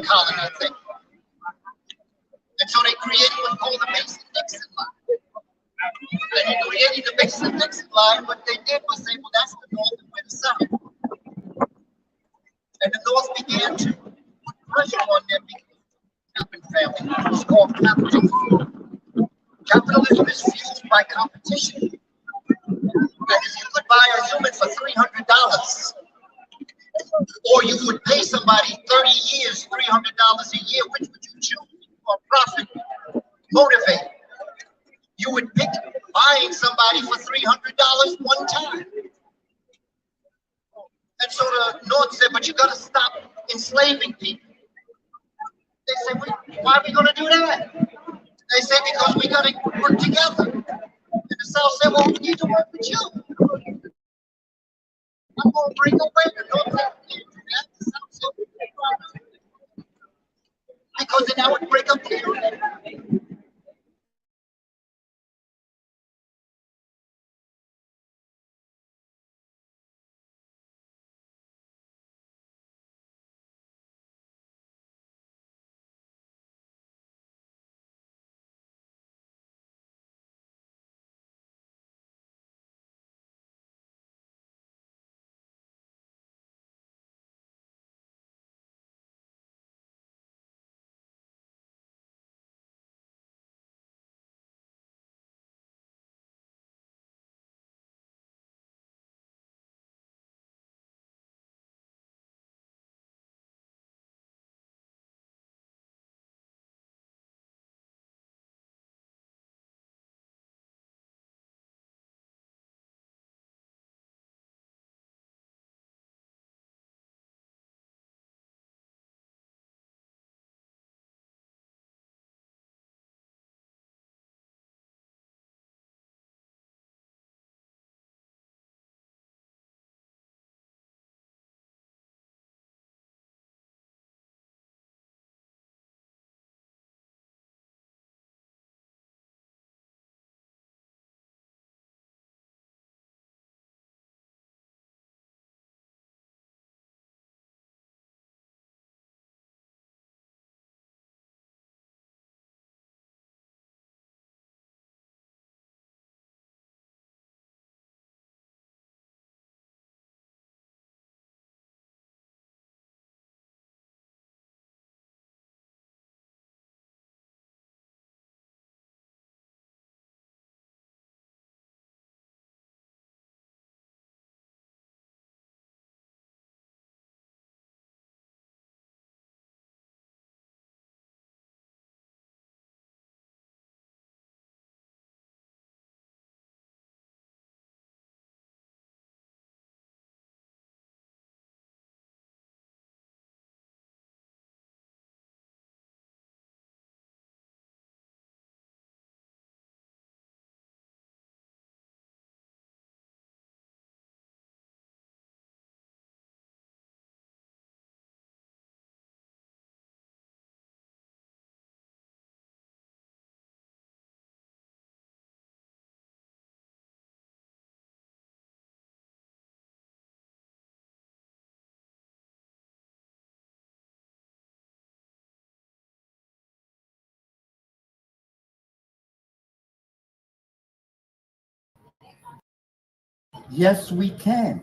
colony thing. And so they created what's called the Mason-Dixon line. And in creating the Mason-Dixon line, what they did was say, well, that's the North and we're the South. And the North began to put pressure on them because family. It's called capitalism. Capitalism is fueled by competition. And if you could buy a human for $300, or you would pay somebody 30 years, $300 a year, which would you choose? For profit, motivate. You would pick buying somebody for $300 one time. And so the North said, but you got to stop enslaving people. They said, why are we going to do that? They said, because we got to work together. And the South said, well, we need to work with you. I'm going to bring away the North. The South said, because then that would break up the union. Yes, we can.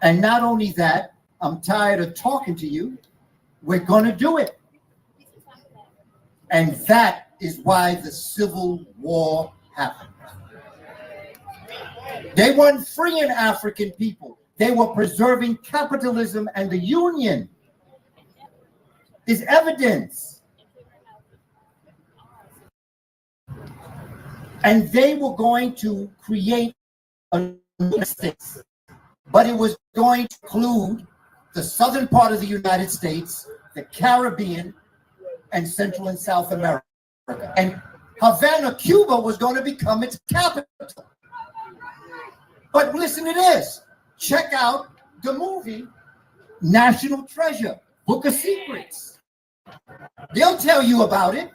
And not only that, I'm tired of talking to you. We're going to do it. And that is why the Civil War happened. They weren't freeing African people. They were preserving capitalism, and the Union is evidence. And they were going to create a United States, but it was going to include the southern part of the United States, the Caribbean, and Central and South America. And Havana, Cuba was going to become its capital. But listen to this. Check out the movie National Treasure, Book of Secrets. They'll tell you about it.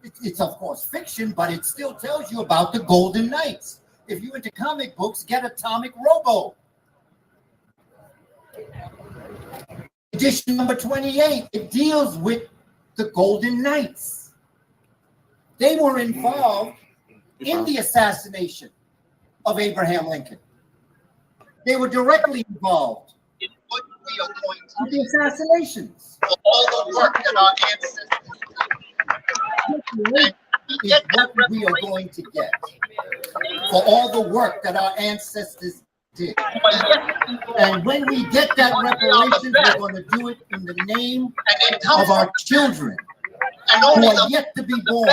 It's of course fiction, but it still tells you about the Golden Knights. If you're into comic books, get Atomic Robo. It edition number 28, it deals with the Golden Knights. They were involved in the assassination of Abraham Lincoln. They were directly involved in what we are going to with the assassinations. for all the work that our ancestors did. Is what we are going to get for all the work that our ancestors did. And when we get that reparations, we're going to do it in the name of our children who are yet to be born,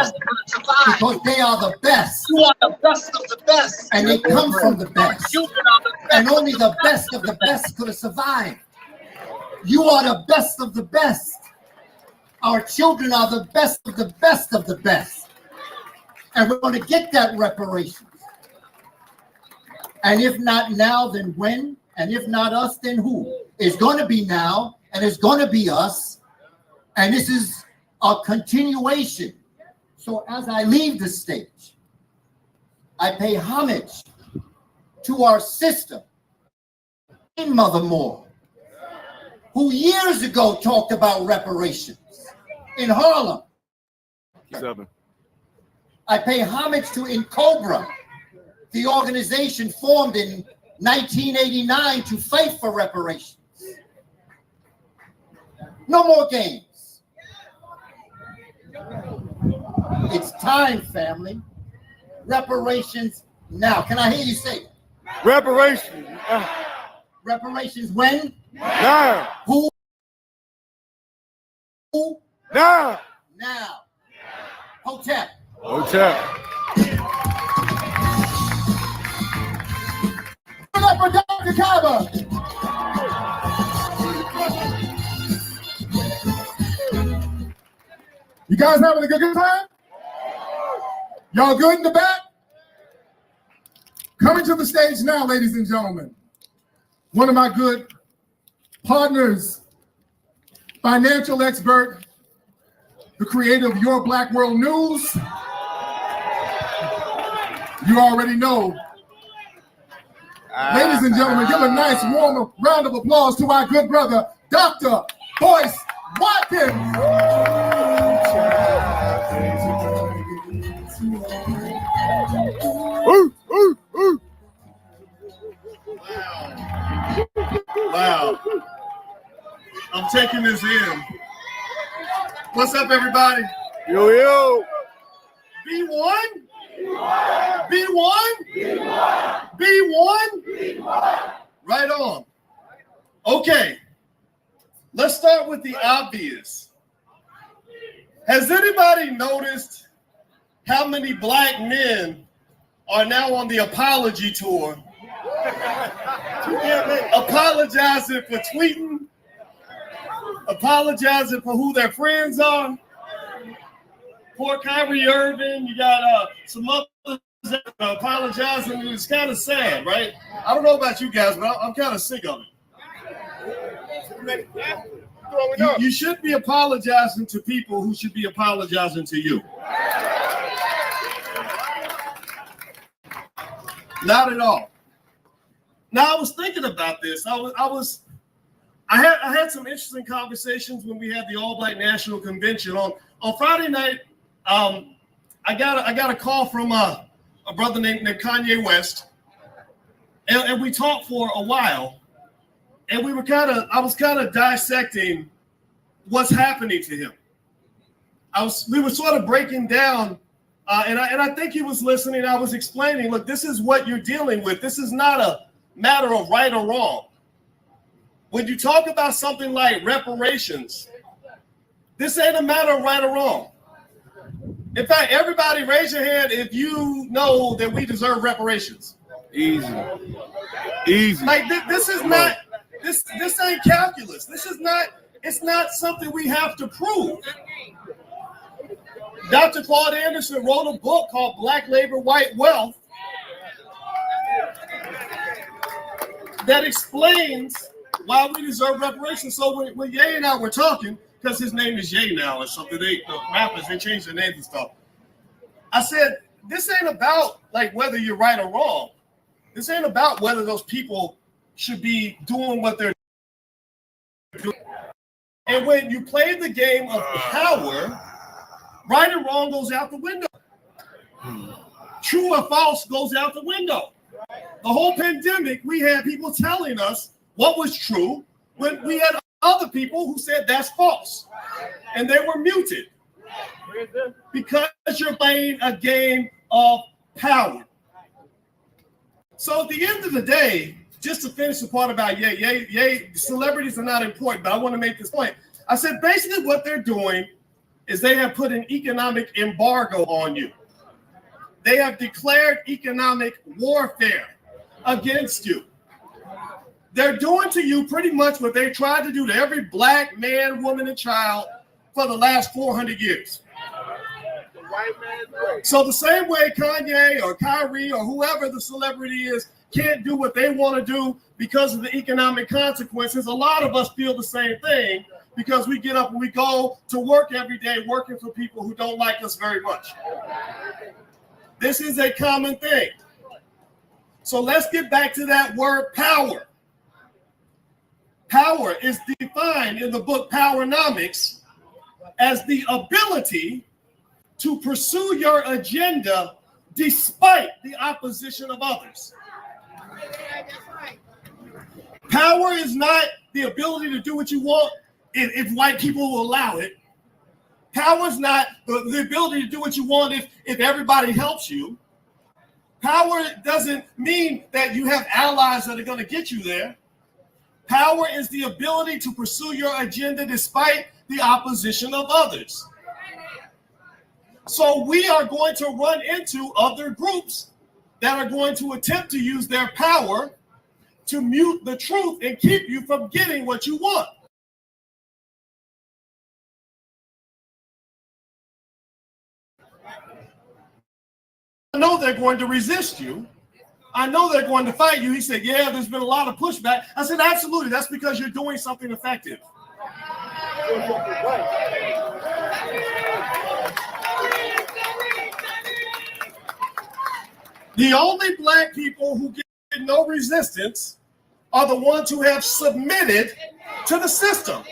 because they are the best. You are the best of the best. And they come from the best. And only the best of the best could have survived. You are the best of the best. Our children are the best of the best of the best. And we're going to get that reparations. And if not now, then when? And if not us, then who? It's going to be now, and it's going to be us. And this is a continuation. So as I leave the stage, I pay homage to our sister, Mother Moore, who years ago talked about reparations in Harlem. 7. I pay homage to INCOBRA, the organization formed in 1989 to fight for reparations. No more games. It's time, family. Reparations now. Can I hear you say it? Reparations. Reparations when? Now. Who? Who? Now. Now. Hotep. Hotel. Give it up for Dr. Kaba. You guys having a good time? Y'all good in the back? Coming to the stage now, ladies and gentlemen, one of my good partners, financial expert, the creator of Your Black World News. You already know. Ladies and gentlemen, give a nice warm round of applause to our good brother, Dr. Boyce Watkins. Wow. I'm taking this in. What's up, everybody? Yo, yo. B1? B1? B1? Right on. Okay. Let's start with the obvious. Has anybody noticed how many black men are now on the apology tour? Apologizing for tweeting, apologizing for who their friends are. Poor Kyrie Irving, you got some others apologizing. It's kind of sad, right? I don't know about you guys, but I'm kind of sick of it. You should be apologizing to people who should be apologizing to you. Not at all. Now, I was thinking about this. I had some interesting conversations when we had the All Black National Convention on Friday night. I got a call from a brother named Kanye West, and we talked for a while, and I was kind of dissecting what's happening to him. We were sort of breaking down, and I think he was listening. I was explaining, look, this is what you're dealing with. This is not a matter of right or wrong. When you talk about something like reparations, this ain't a matter of right or wrong. In fact, everybody raise your hand if you know that we deserve reparations. Easy. Like this is not this ain't calculus. It's not something we have to prove. Dr. Claude Anderson wrote a book called Black Labor, White Wealth that explains why we deserve reparations. So when Ye and I were talking, because his name is Ye now or something, the rappers, they changed their names and stuff. I said, this ain't about like whether you're right or wrong. This ain't about whether those people should be doing what they're doing. And when you play the game of power, right and wrong goes out the window. True or false goes out the window. The whole pandemic, we had people telling us what was true when we had other people who said that's false. And they were muted because you're playing a game of power. So at the end of the day, just to finish the part about celebrities are not important, but I want to make this point. I said basically what they're doing is they have put an economic embargo on you. They have declared economic warfare against you. They're doing to you pretty much what they tried to do to every black man, woman, and child for the last 400 years. So the same way Kanye or Kyrie or whoever the celebrity is can't do what they want to do because of the economic consequences, a lot of us feel the same thing because we get up and we go to work every day working for people who don't like us very much. This is a common thing. So let's get back to that word power. Power is defined in the book Powernomics as the ability to pursue your agenda despite the opposition of others. Power is not the ability to do what you want if white people will allow it. Power is not the ability to do what you want if everybody helps you. Power doesn't mean that you have allies that are going to get you there. Power is the ability to pursue your agenda despite the opposition of others. So we are going to run into other groups that are going to attempt to use their power to mute the truth and keep you from getting what you want. I know they're going to resist you. I know they're going to fight you. He said, yeah, there's been a lot of pushback. I said, absolutely. That's because you're doing something effective. The only black people who get no resistance are the ones who have submitted to the system.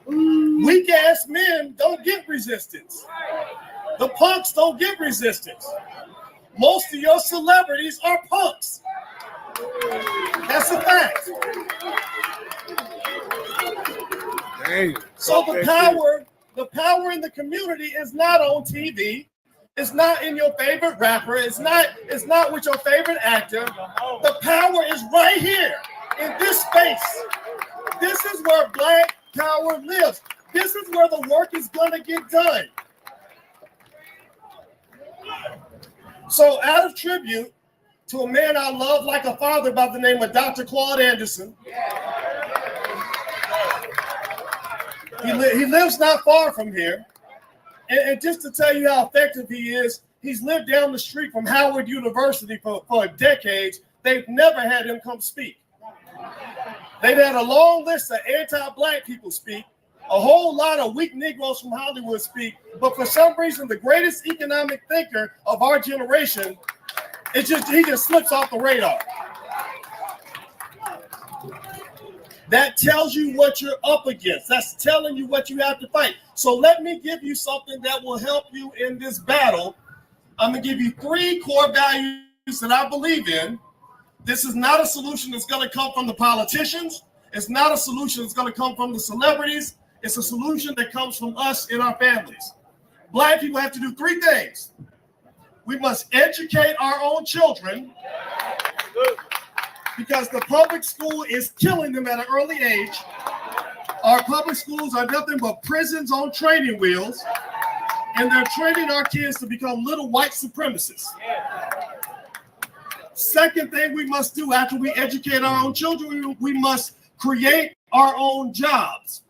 Weak-ass men don't get resistance. The punks don't get resistance. Most of your celebrities are punks. That's a fact. Dang. So the power in the community is not on TV. It's not in your favorite rapper. It's not with your favorite actor. The power is right here in this space. This is where black power lives. This is where the work is going to get done. So out of tribute to a man I love like a father by the name of Dr. Claude Anderson. He lives not far from here. And just to tell you how effective he is, he's lived down the street from Howard University for decades. They've never had him come speak. They've had a long list of anti-black people speak, a whole lot of weak Negroes from Hollywood speak, but for some reason, the greatest economic thinker of our generation, he just slips off the radar. That tells you what you're up against. That's telling you what you have to fight. So let me give you something that will help you in this battle. I'm going to give you 3 core values that I believe in. This is not a solution that's going to come from the politicians. It's not a solution that's going to come from the celebrities. It's a solution that comes from us in our families. Black people have to do 3 things. We must educate our own children because the public school is killing them at an early age. Our public schools are nothing but prisons on training wheels, and they're training our kids to become little white supremacists. Second thing we must do after we educate our own children, we must create our own jobs.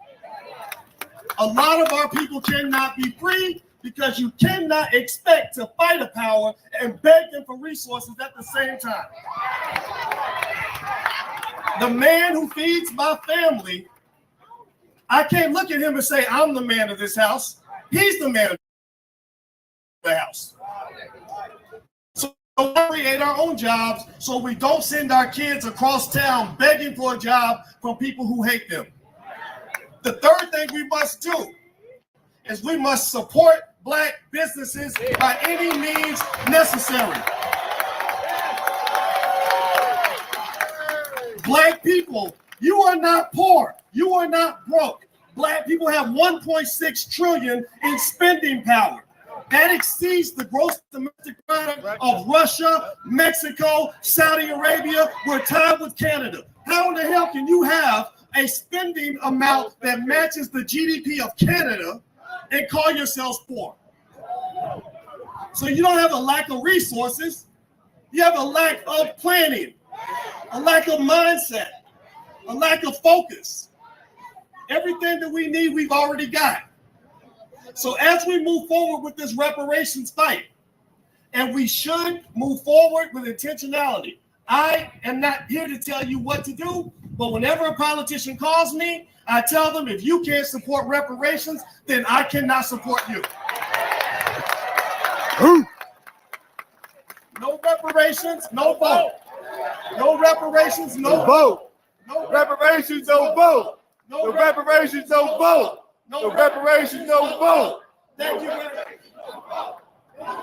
A lot of our people cannot be free because you cannot expect to fight a power and beg them for resources at the same time. The man who feeds my family, I can't look at him and say, I'm the man of this house. He's the man of the house. So we create our own jobs so we don't send our kids across town begging for a job from people who hate them. The third thing we must do is we must support Black businesses by any means necessary. Black people, you are not poor. You are not broke. Black people have 1.6 trillion in spending power. That exceeds the gross domestic product of Russia, Mexico, Saudi Arabia. We're tied with Canada. How in the hell can you have a spending amount that matches the GDP of Canada and call yourselves poor? So you don't have a lack of resources. You have a lack of planning, a lack of mindset, a lack of focus. Everything that we need, we've already got. So as we move forward with this reparations fight, and we should move forward with intentionality. I am not here to tell you what to do, but whenever a politician calls me, I tell them, if you can't support reparations, then I cannot support you. No reparations, no vote. No reparations, no vote. No reparations, no vote. No reparations, no vote. No reparations, no vote. Thank you.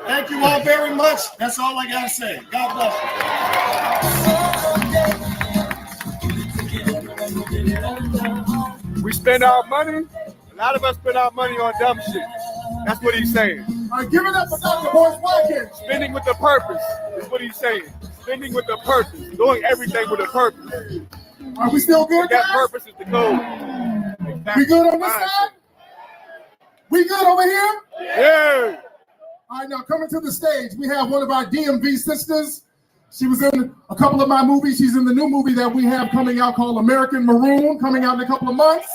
Thank you all very much. That's all I gotta say. God bless. We spend our money. A lot of us spend our money on dumb shit. That's what he's saying. All right, give it up for Dr. Horace Watkins. Spending with a purpose is what he's saying. Spending with a purpose. Doing everything with a purpose. Are we still good, guys? That purpose is the goal. We good on this side? We good over here? Yeah. All right, now coming to the stage, we have one of our DMV sisters. She was in a couple of my movies. She's in the new movie that we have coming out called American Maroon, coming out in a couple of months.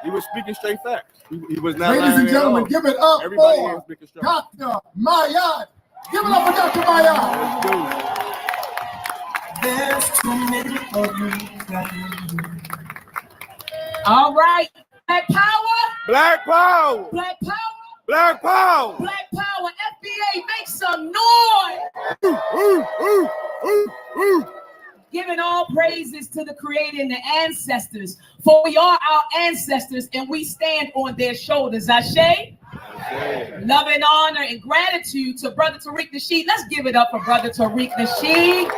He was speaking straight facts. He was not. Ladies and gentlemen, give it up for Dr. Mayad. Give it up for Dr. Mayad. There's too many of you. All right. Black power. Black power. Black power. Black power. Black power. FBA, make some noise. Giving all praises to the Creator and the ancestors, for we are our ancestors and we stand on their shoulders. Ashe. Love and honor and gratitude to Brother Tariq Nasheed. Let's give it up for Brother Tariq Nasheed.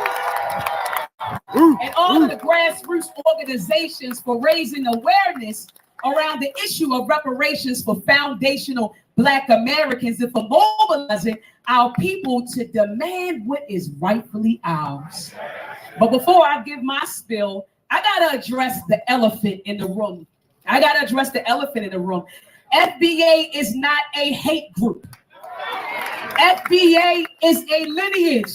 And all of the grassroots organizations for raising awareness around the issue of reparations for foundational Black Americans and for mobilizing our people to demand what is rightfully ours. But before I give my spill, I gotta address the elephant in the room. FBA is not a hate group. FBA is a lineage.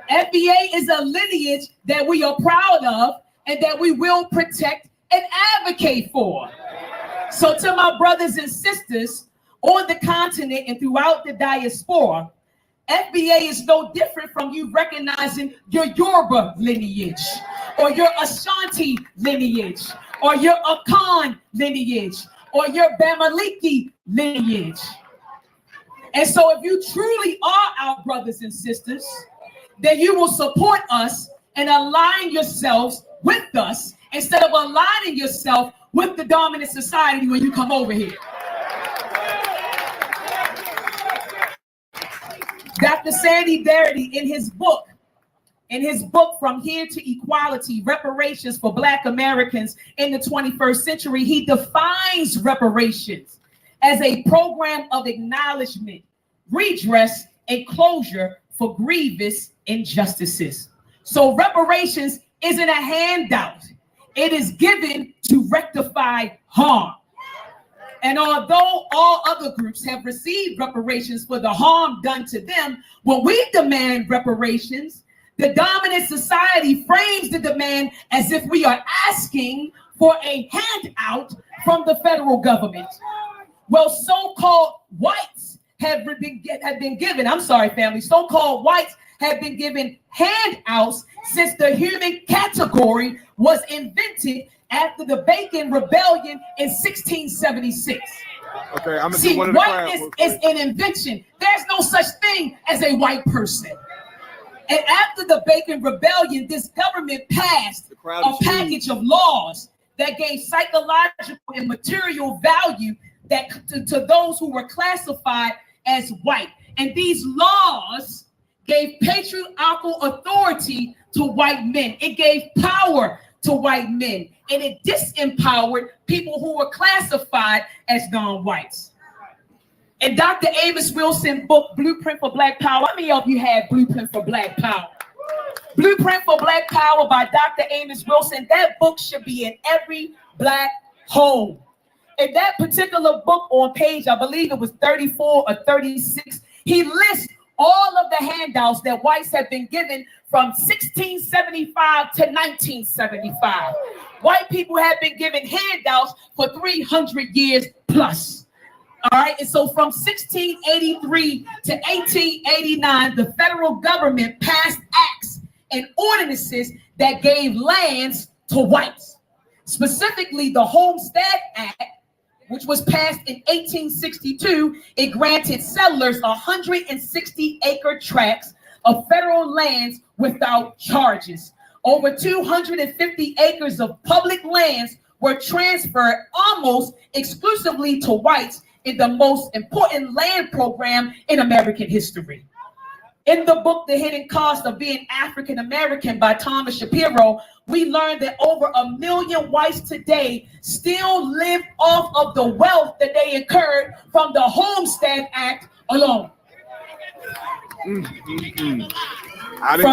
FBA is a lineage that we are proud of and that we will protect and advocate for. So to my brothers and sisters on the continent and throughout the diaspora, FBA is no different from you recognizing your Yoruba lineage or your Ashanti lineage or your Akan lineage or your Bamaliki lineage. And so if you truly are our brothers and sisters, then you will support us and align yourselves with us instead of aligning yourself with the dominant society when you come over here. Dr. Sandy Darity, in his book From Here to Equality, Reparations for Black Americans in the 21st Century, he defines reparations as a program of acknowledgement, redress, and closure for grievous injustices. So reparations isn't a handout. It is given to rectify harm. And although all other groups have received reparations for the harm done to them, when we demand reparations, the dominant society frames the demand as if we are asking for a handout from the federal government. Well, so-called whites have been given, I'm sorry, family, so-called whites have been given handouts since the human category was invented after the Bacon Rebellion in 1676. Okay, I'm See, whiteness is an invention. There's no such thing as a white person. And after the Bacon Rebellion, this government passed a package of laws that gave psychological and material value that to those who were classified as white. And these laws gave patriarchal authority to white men. It gave power to white men, and it disempowered people who were classified as non-whites. In Dr. Amos Wilson's book, Blueprint for Black Power, how many of you have Blueprint for Black Power? Blueprint for Black Power by Dr. Amos Wilson. That book should be in every Black home. In that particular book on page, I believe it was 34 or 36, he lists all of the handouts that whites have been given from 1675 to 1975. White people have been given handouts for 300 years plus. All right, and so from 1683 to 1889, the federal government passed acts and ordinances that gave lands to whites. Specifically, the Homestead Act, which was passed in 1862, it granted settlers 160-acre tracts of federal lands without charges. Over 250 acres of public lands were transferred almost exclusively to whites in the most important land program in American history. In the book, The Hidden Cost of Being African American by Thomas Shapiro, we learned that over 1 million whites today still live off of the wealth that they incurred from the Homestead Act alone. From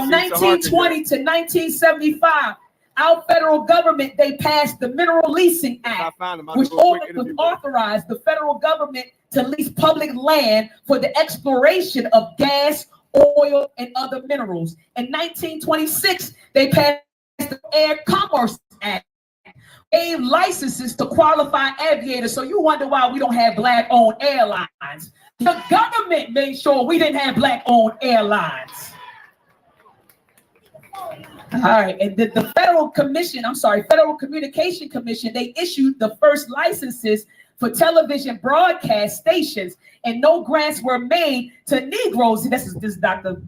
1920 to 1975, our federal government, they passed the Mineral Leasing Act, which authorized the federal government to lease public land for the exploration of gas, oil, and other minerals. In 1926, they passed the Air Commerce Act, gave licenses to qualified aviators. So you wonder why we don't have Black-owned airlines. The government made sure we didn't have Black-owned airlines. All right, and the Federal Communication Commission, they issued the first licenses for television broadcast stations, and no grants were made to Negroes. This is Dr.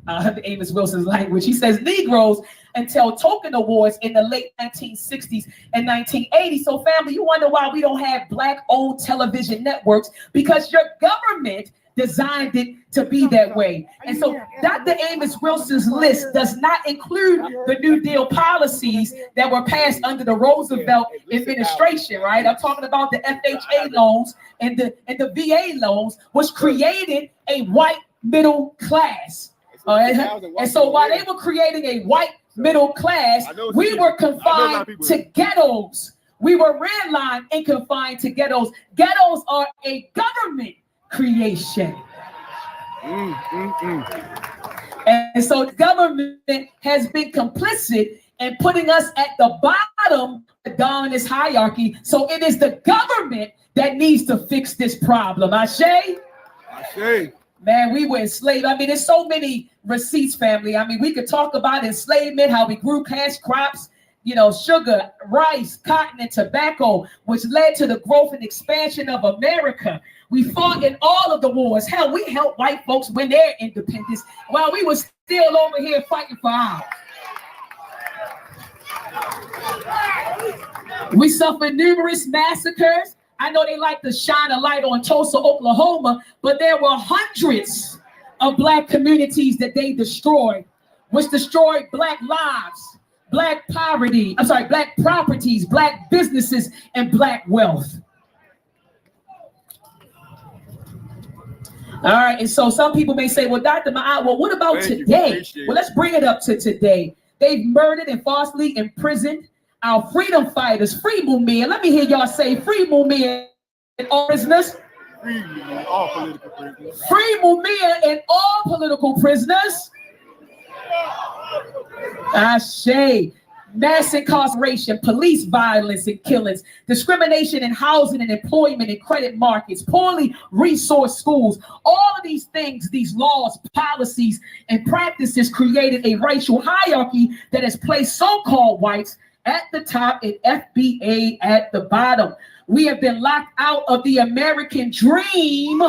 Amos Wilson's language. He says Negroes until token awards in the late 1960s and 1980s. So family, you wonder why we don't have Black-owned television networks, because your government designed it to be that way. And so Dr. Amos Wilson's list does not include the New Deal policies that were passed under the Roosevelt administration, right? I'm talking about the FHA loans and the VA loans, which created a white middle class. And so while they were creating a white middle class, we were confined to ghettos. We were redlined and confined to ghettos. Ghettos are a government creation. And so the government has been complicit in putting us at the bottom of the dominant hierarchy. So it is the government that needs to fix this problem. Ashe? Ashe. Man, we were enslaved. I mean, there's so many receipts, family. I mean, we could talk about enslavement, how we grew cash crops, you know, sugar, rice, cotton, and tobacco, which led to the growth and expansion of America. We fought in all of the wars. Hell, we helped white folks win their independence while we were still over here fighting for ours. We suffered numerous massacres. I know they like to shine a light on Tulsa, Oklahoma, but there were hundreds of Black communities that they destroyed, which destroyed Black lives, Black Black properties, Black businesses, and Black wealth. All right, and so some people may say, well, Dr. Ma'at, well, what about today? Well, let's bring it up to today. They've murdered and falsely imprisoned our freedom fighters. Free Mumia. Let me hear y'all say free Mumia and all prisoners. Free all political prisoners. Free Mumia and all political prisoners. Ashe. Mass incarceration, police violence and killings, discrimination in housing and employment and credit markets, poorly resourced schools. All of these things, these laws, policies, and practices created a racial hierarchy that has placed so-called whites at the top and FBA at the bottom. We have been locked out of the American dream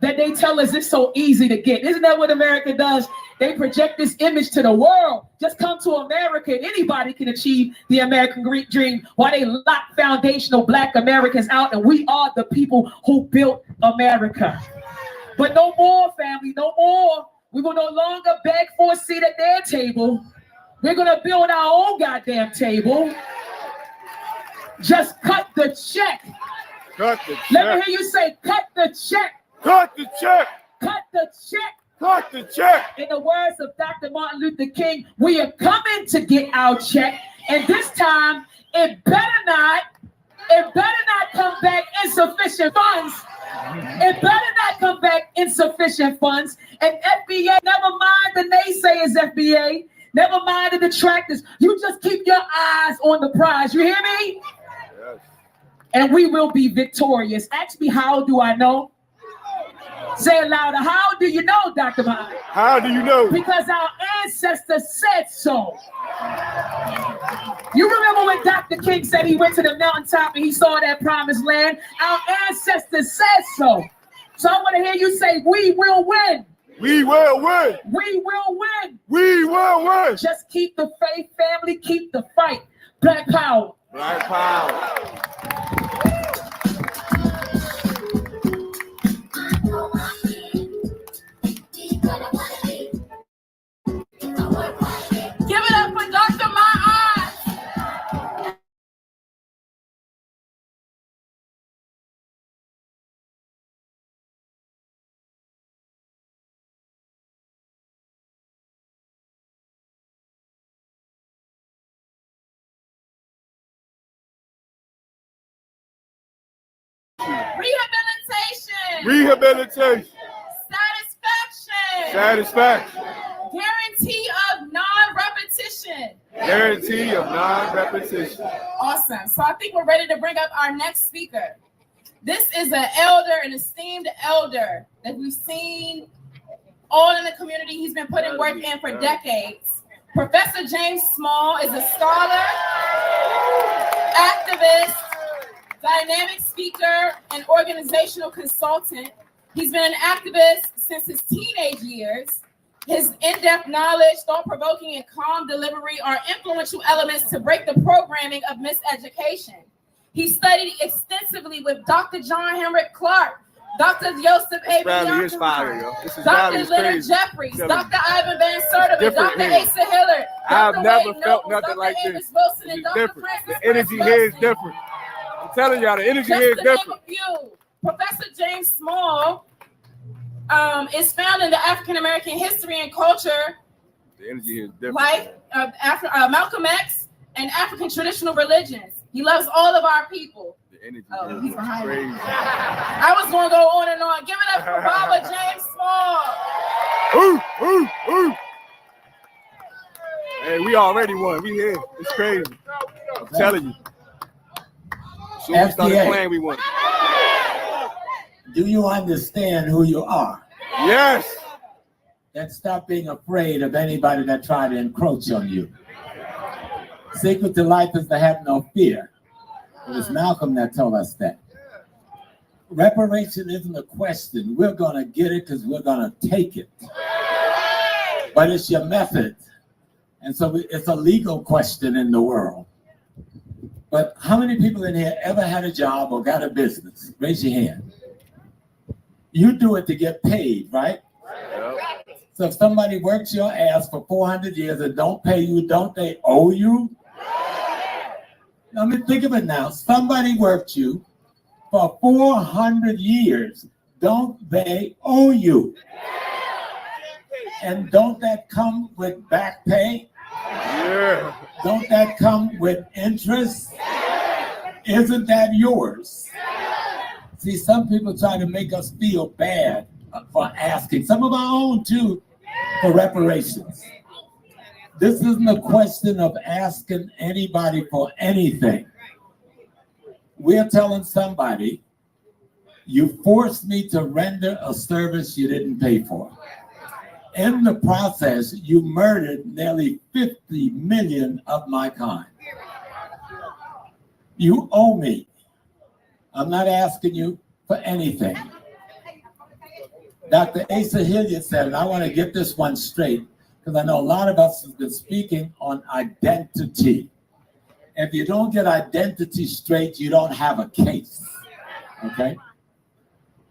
that they tell us it's so easy to get. Isn't that what America does? They project this image to the world. Just come to America and anybody can achieve the American dream, while they lock foundational Black Americans out, and we are the people who built America. But no more, family, no more. We will no longer beg for a seat at their table. We're gonna build our own goddamn table. Just cut the check. Cut the check. Let me hear you say, cut the check. Cut the check. Cut the check. Cut the check. In the words of Dr. Martin Luther King, we are coming to get our check. And this time, it better not come back insufficient funds. It better not come back insufficient funds. And FBA, never mind the naysayers, FBA. Never mind the detractors. You just keep your eyes on the prize. You hear me? Yes. And we will be victorious. Ask me, how do I know? Say it louder. How do you know, Dr. Martin? How do you know? Because our ancestors said so. You remember when Dr. King said he went to the mountaintop and he saw that promised land? Our ancestors said so. So I want to hear you say, we will win. We will win. We will win. We will win. Just keep the faith, family. Keep the fight. Black power. Black power. Give it up for Dr. My Eyes. Rehabilitation. Rehabilitation. Satisfaction. Satisfaction. Guarantee of non-repetition. Guarantee of non-repetition. Awesome. So I think we're ready to bring up our next speaker. This is an elder, an esteemed elder that we've seen all in the community. He's been putting work in for decades. Professor James Small is a scholar, activist, dynamic speaker, and organizational consultant. He's been an activist since his teenage years. His in-depth knowledge, thought-provoking, and calm delivery are influential elements to break the programming of miseducation. He studied extensively with Dr. John Henrik Clark, Dr. Joseph A. Rally is fire, yo. This is Dr. Leonard Jeffries, Dr. Ivan Van Sertima, Dr. Asa Hillard, I've Dr. never Wade felt Nobles, nothing Dr. like Amos this. Wilson, This and is Dr. different. Francis The energy Wilson. here is different. I'm telling y'all, the energy Just here is to name different. a few, Professor James Small is found in the African American history and culture, The energy here is different. like Malcolm X and African traditional religions. He loves all of our people. The energy Oh, here he's is behind me. crazy. I was going to go on and on. Give it up for Baba James Small. Ooh, ooh, ooh. Hey, we already won. We here. It's crazy. I'm telling you. So we started FBA. playing, we won. Do you understand who you are? Yes. Then stop being afraid of anybody that try to encroach on you. Secret to life is to have no fear. It was Malcolm that told us that. Reparation isn't a question. We're going to get it because we're going to take it. But it's your method. And so it's a legal question in the world. But how many people in here ever had a job or got a business? Raise your hand. You do it to get paid, right? Yep. So if somebody works your ass for 400 years and don't pay you, don't they owe you? I mean, think of it now. Somebody worked you for 400 years. Don't they owe you? And don't that come with back pay? Yeah. Don't that come with interest? Isn't that yours? See, some people try to make us feel bad for asking, some of our own too, for reparations. This isn't a question of asking anybody for anything. We're telling somebody, you forced me to render a service you didn't pay for. In the process, you murdered nearly 50 million of my kind. You owe me. I'm not asking you for anything. Dr. Asa Hilliard said, and I want to get this one straight, because I know a lot of us have been speaking on identity. If you don't get identity straight, you don't have a case, okay?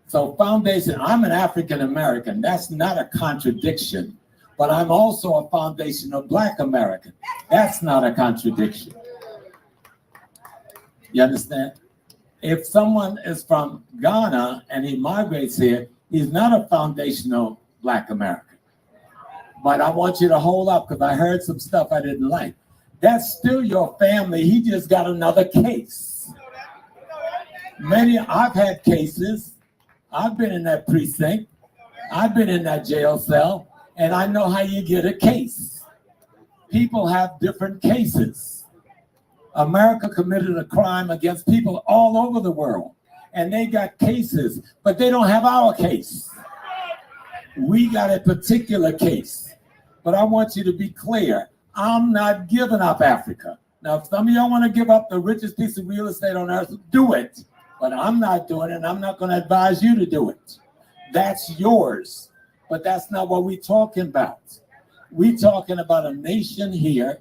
So foundation, I'm an African American. That's not a contradiction, but I'm also a foundational Black American. That's not a contradiction. You understand? If someone is from Ghana and he migrates here, he's not a foundational Black American. But I want you to hold up because I heard some stuff I didn't like. That's still your family. He just got another case. I've had cases. I've been in that precinct. I've been in that jail cell, and I know how you get a case. People have different cases. America committed a crime against people all over the world, and they got cases, but they don't have our case. We got a particular case, but I want you to be clear. I'm not giving up Africa. Now, if some of y'all want to give up the richest piece of real estate on earth, do it. But I'm not doing it, and I'm not going to advise you to do it. That's yours, but that's not what we're talking about. We're talking about a nation here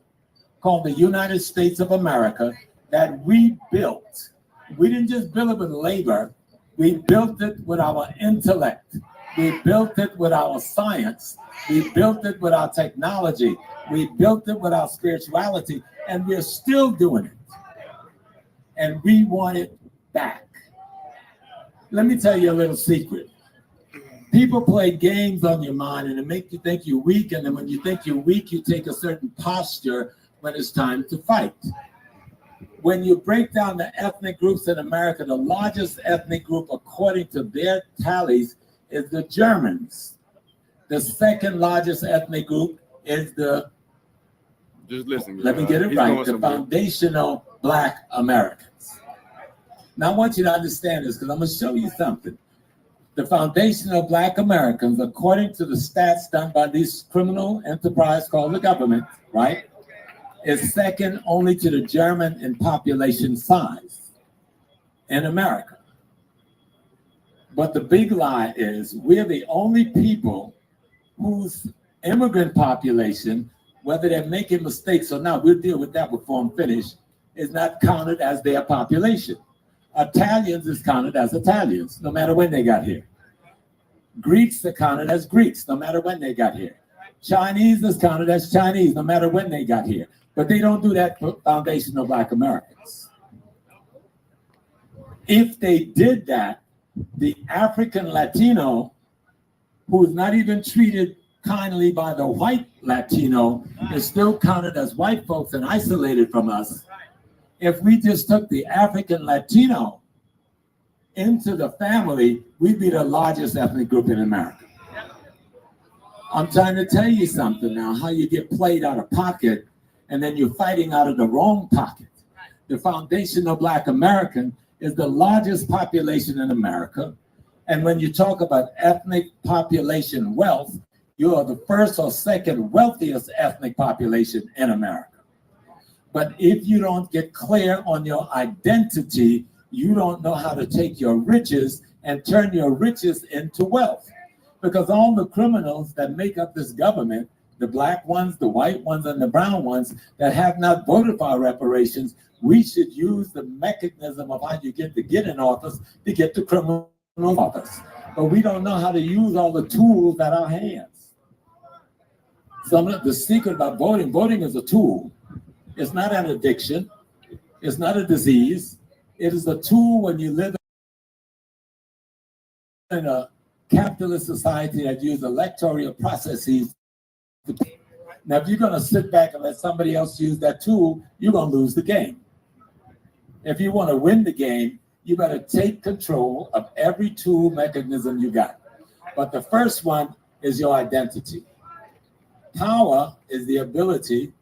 called the United States of America that we built. We didn't just build it with labor. We built it with our intellect. We built it with our science. We built it with our technology. We built it with our spirituality, and we're still doing it. And we want it back. Let me tell you a little secret. People play games on your mind and it makes you think you're weak. And then when you think you're weak, you take a certain posture when it's time to fight. When you break down the ethnic groups in America, the largest ethnic group, according to their tallies, is the Germans. The second largest ethnic group is the, just listen. let me get it right, the foundational Black Americans. Now I want you to understand this because I'm going to show you something. The foundational Black Americans, according to the stats done by this criminal enterprise called the government, right, is second only to the German in population size in America. But the big lie is we're the only people whose immigrant population, whether they're making mistakes or not, we'll deal with that before I'm finished, is not counted as their population. Italians is counted as Italians, no matter when they got here. Greeks are counted as Greeks, no matter when they got here. Chinese is counted as Chinese, no matter when they got here. But they don't do that for foundational Black Americans. If they did that, the African Latino, who is not even treated kindly by the white Latino, is still counted as white folks and isolated from us. If we just took the African Latino into the family, we'd be the largest ethnic group in America. I'm trying to tell you something now, how you get played out of pocket and then you're fighting out of the wrong pocket. The foundational Black American is the largest population in America. And when you talk about ethnic population wealth, you are the first or second wealthiest ethnic population in America. But if you don't get clear on your identity, you don't know how to take your riches and turn your riches into wealth. Because all the criminals that make up this government, the black ones, the white ones, and the brown ones that have not voted for our reparations, we should use the mechanism of how you get in office to get the criminal office. But we don't know how to use all the tools at our hands. The secret about voting is a tool. It's not an addiction. It's not a disease. It is a tool when you live in a capitalist society that uses electoral processes. Now, if you're going to sit back and let somebody else use that tool, you're going to lose the game. If you want to win the game, you better take control of every tool mechanism you got. But the first one is your identity. Power is the ability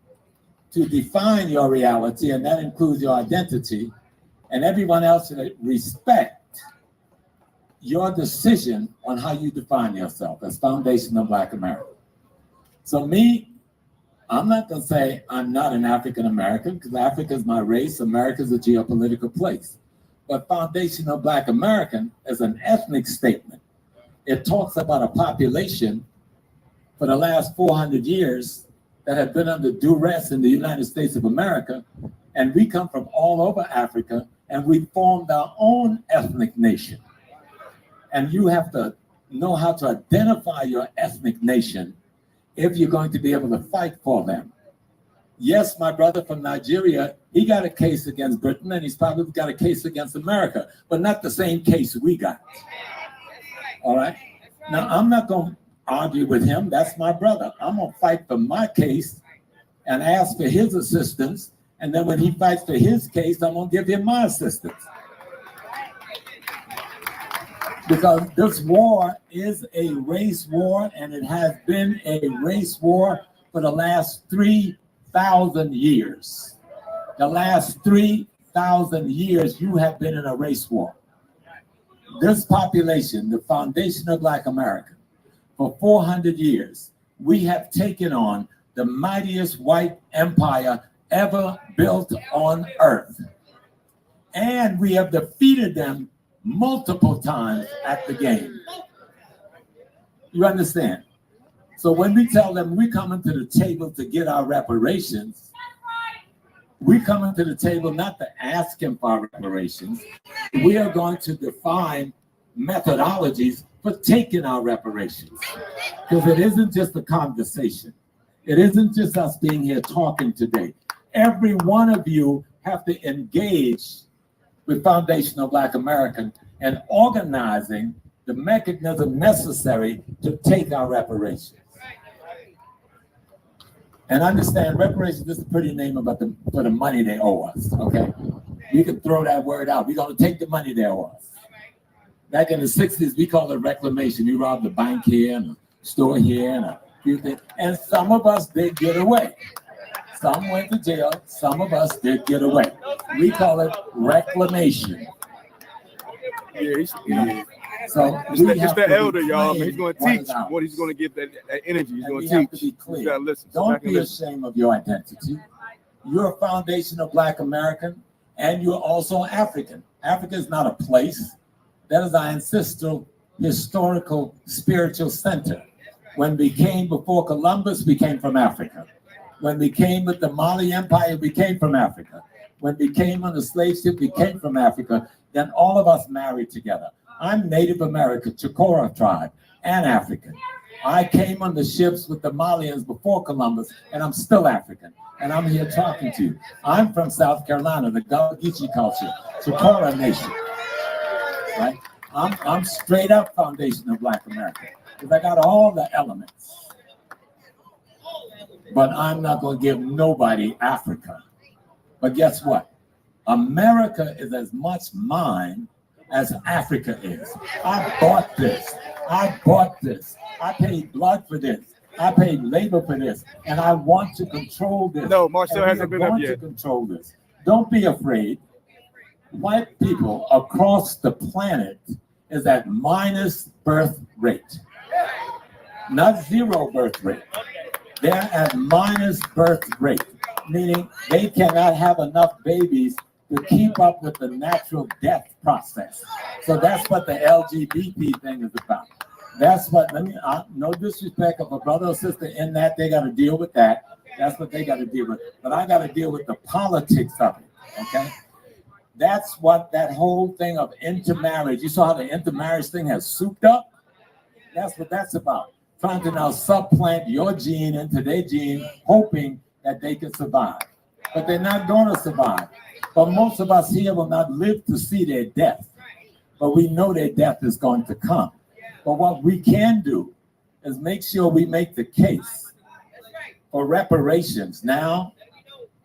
to define your reality, and that includes your identity, and everyone else should respect your decision on how you define yourself as foundational Black American. So me, I'm not going to say I'm not an African American because Africa is my race, America is a geopolitical place. But foundational Black American is an ethnic statement. it talks about a population for the last 400 years that have been under duress in the United States of America. And we come from all over Africa, and we formed our own ethnic nation. And you have to know how to identify your ethnic nation if you're going to be able to fight for them. Yes, my brother from Nigeria, he got a case against Britain, and he's probably got a case against America, but not the same case we got. All right? Now, I'm not going to argue with him. That's my brother. I'm going to fight for my case and ask for his assistance, and then when he fights for his case, I'm going to give him my assistance. Because this war is a race war, and it has been a race war for the last 3,000 years. The last 3,000 years, you have been in a race war. This population, the foundation of Black America, for 400 years, we have taken on the mightiest white empire ever built on earth. And we have defeated them multiple times at the game. You understand? So when we tell them we're coming to the table to get our reparations, we're coming to the table not to ask him for our reparations. We are going to define methodologies for taking our reparations. Because it isn't just a conversation. It isn't just us being here talking today. Every one of you have to engage with Foundational Black American and organizing the mechanism necessary to take our reparations. And understand, reparations is a pretty name about for the money they owe us, okay? You can throw that word out. We're going to take the money they owe us. Back in the 60s, we called it reclamation. You robbed a bank here and a store here and a few things. And some of us did get away. Some went to jail. Some of us did get away. We call it reclamation. Yeah. So it's the elder, y'all. He's going to teach what he's going to get that energy. He's going to teach. To be clear. You gotta listen. Don't be ashamed of your identity. You're a foundation of Black American, and you're also African. Africa is not a place. That is our ancestral, historical, spiritual center. When we came before Columbus, we came from Africa. When we came with the Mali Empire, we came from Africa. When we came on the slave ship, we came from Africa. Then all of us married together. I'm Native American, Chicora tribe, and African. I came on the ships with the Malians before Columbus, and I'm still African. And I'm here talking to you. I'm from South Carolina, the Gullah Geechee culture, Chicora nation. Right? I'm straight up foundation of Black America because I got all the elements. But I'm not going to give nobody Africa. But guess what? America is as much mine as Africa is. I bought this. I bought this. I paid blood for this. I paid labor for this. And I want to control this. No, Marcel hasn't been up yet. To control this. Don't be afraid. White people across the planet is at minus birth rate. Not zero birth rate. They're at minus birth rate, meaning they cannot have enough babies to keep up with the natural death process. So that's what the LGBT thing is about. That's what, no disrespect of a brother or sister in that, they got to deal with that. That's what they got to deal with. But I got to deal with the politics of it, okay? That's what that whole thing of intermarriage, you saw how the intermarriage thing has souped up? That's what that's about. Trying to now supplant your gene into their gene, hoping that they can survive. But they're not going to survive. But most of us here will not live to see their death. But we know their death is going to come. But what we can do is make sure we make the case for reparations now.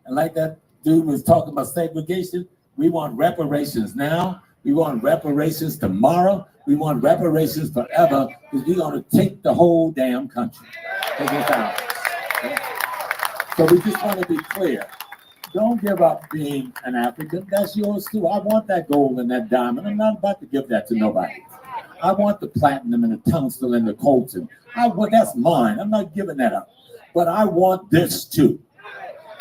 And like that dude was talking about segregation, we want reparations now. We want reparations tomorrow. We want reparations forever because we're going to take the whole damn country. Take it out. Okay? So we just want to be clear. Don't give up being an African. That's yours too. I want that gold and that diamond. I'm not about to give that to nobody. I want the platinum and the tungsten and the coltan. That's mine. I'm not giving that up. But I want this too.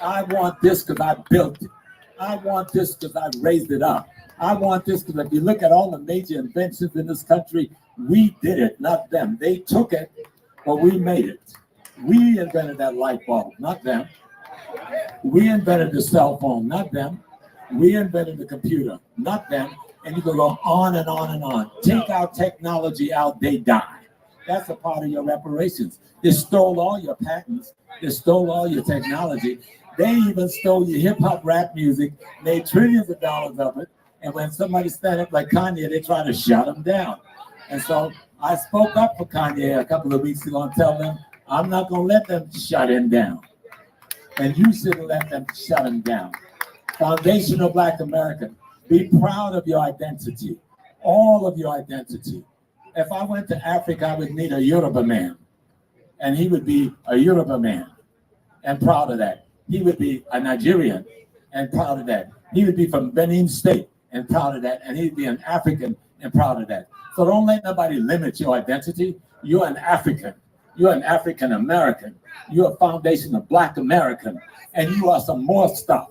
I want this because I built it. I want this because I raised it up. I want this because if you look at all the major inventions in this country, we did it, not them. They took it, but we made it. We invented that light bulb, not them. We invented the cell phone, not them. We invented the computer, not them. And you can go on and on and on. Take our technology out, they die. That's a part of your reparations. They stole all your patents. They stole all your technology. They even stole your hip-hop rap music, made trillions of dollars of it. And when somebody stand up like Kanye, they try to shut him down. And so I spoke up for Kanye a couple of weeks ago and tell them, I'm not going to let them shut him down. And you shouldn't let them shut him down. Foundational Black American, be proud of your identity, all of your identity. If I went to Africa, I would meet a Yoruba man, and he would be a Yoruba man, and proud of that. He would be a Nigerian, and proud of that. He would be from Benin State, and proud of that, and he'd be an African, and proud of that. So don't let nobody limit your identity. You're an African. You're an African American. You're a foundation of Black American, and you are some more stuff.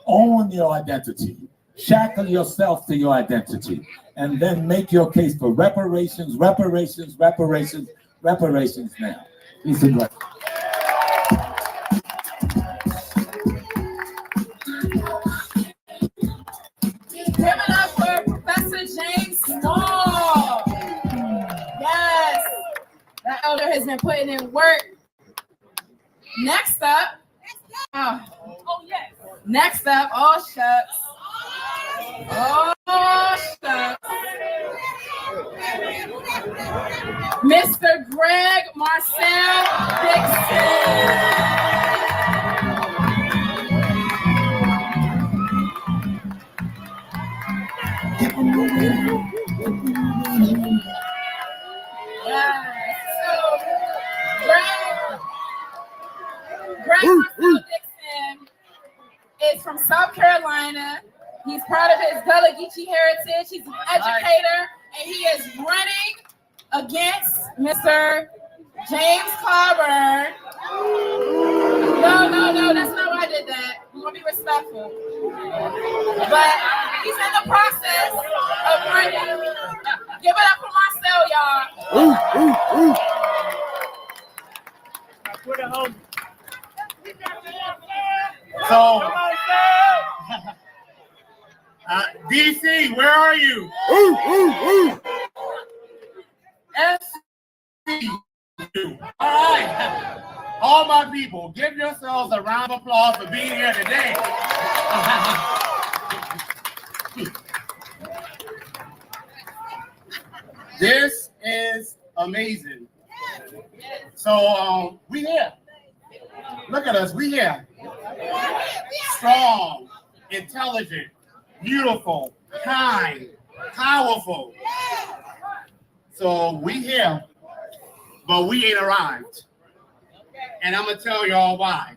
Own your identity. Shackle yourself to your identity, and then make your case for reparations, reparations, reparations, reparations now. Peace and blessings. Give it up for Professor James Small. Yes, that elder has been putting in work. Next up, next up, oh shucks. Oh shucks. Mr. Greg Marcel Dixon. Yes. So, Greg Marcel Dixon is from South Carolina. He's proud of his Gullah Geechee heritage. He's an educator, and he is running against Mr. James Clyburn. No, that's not why I did that. We want to be respectful. But he's in the process of running. Give it up for Marcel, y'all. So, DC, where are you? SCU. All right. All my people, give yourselves a round of applause for being here today. This is amazing. So, we here. Look at us, we here. Strong, intelligent, beautiful, kind, powerful. So we here, but we ain't arrived. And I'm gonna tell y'all why.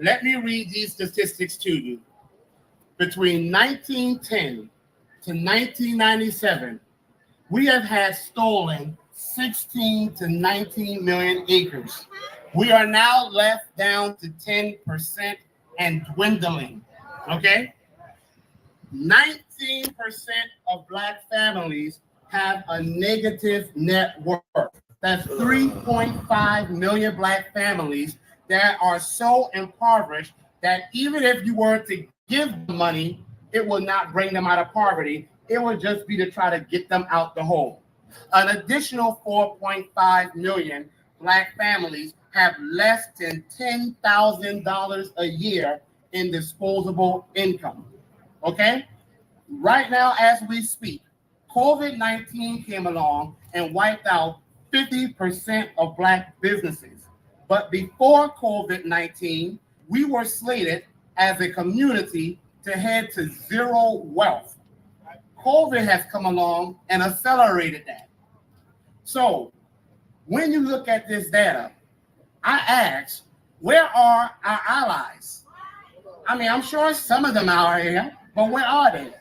Let me read these statistics to you. Between 1910 to 1997, we have had stolen 16 to 19 million acres. We are now left down to 10% and dwindling, okay? 19% of Black families have a negative net worth. That's 3.5 million Black families that are so impoverished that even if you were to give them money, it will not bring them out of poverty. It will just be to try to get them out the hole. An additional 4.5 million Black families have less than $10,000 a year in disposable income, okay? Right now, as we speak, COVID-19 came along and wiped out 50% of Black businesses. But before COVID-19, we were slated as a community to head to zero wealth. COVID has come along and accelerated that. So when you look at this data, I ask, where are our allies? I mean, I'm sure some of them are here, but where are they?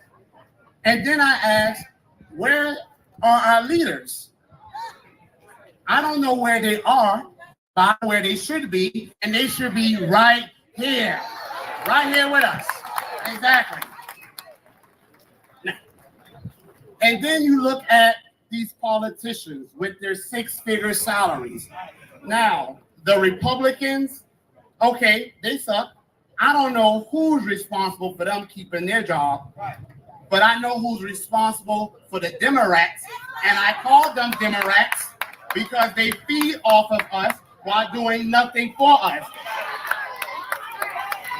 And then I ask, where are our leaders? I don't know where they are, but I know where they should be, and they should be right here with us. Exactly. And then you look at these politicians with their six-figure salaries. Now, the Republicans, okay, they suck. I don't know who's responsible for them keeping their job, but I know who's responsible for the Democrats, and I call them Democrats because they feed off of us while doing nothing for us.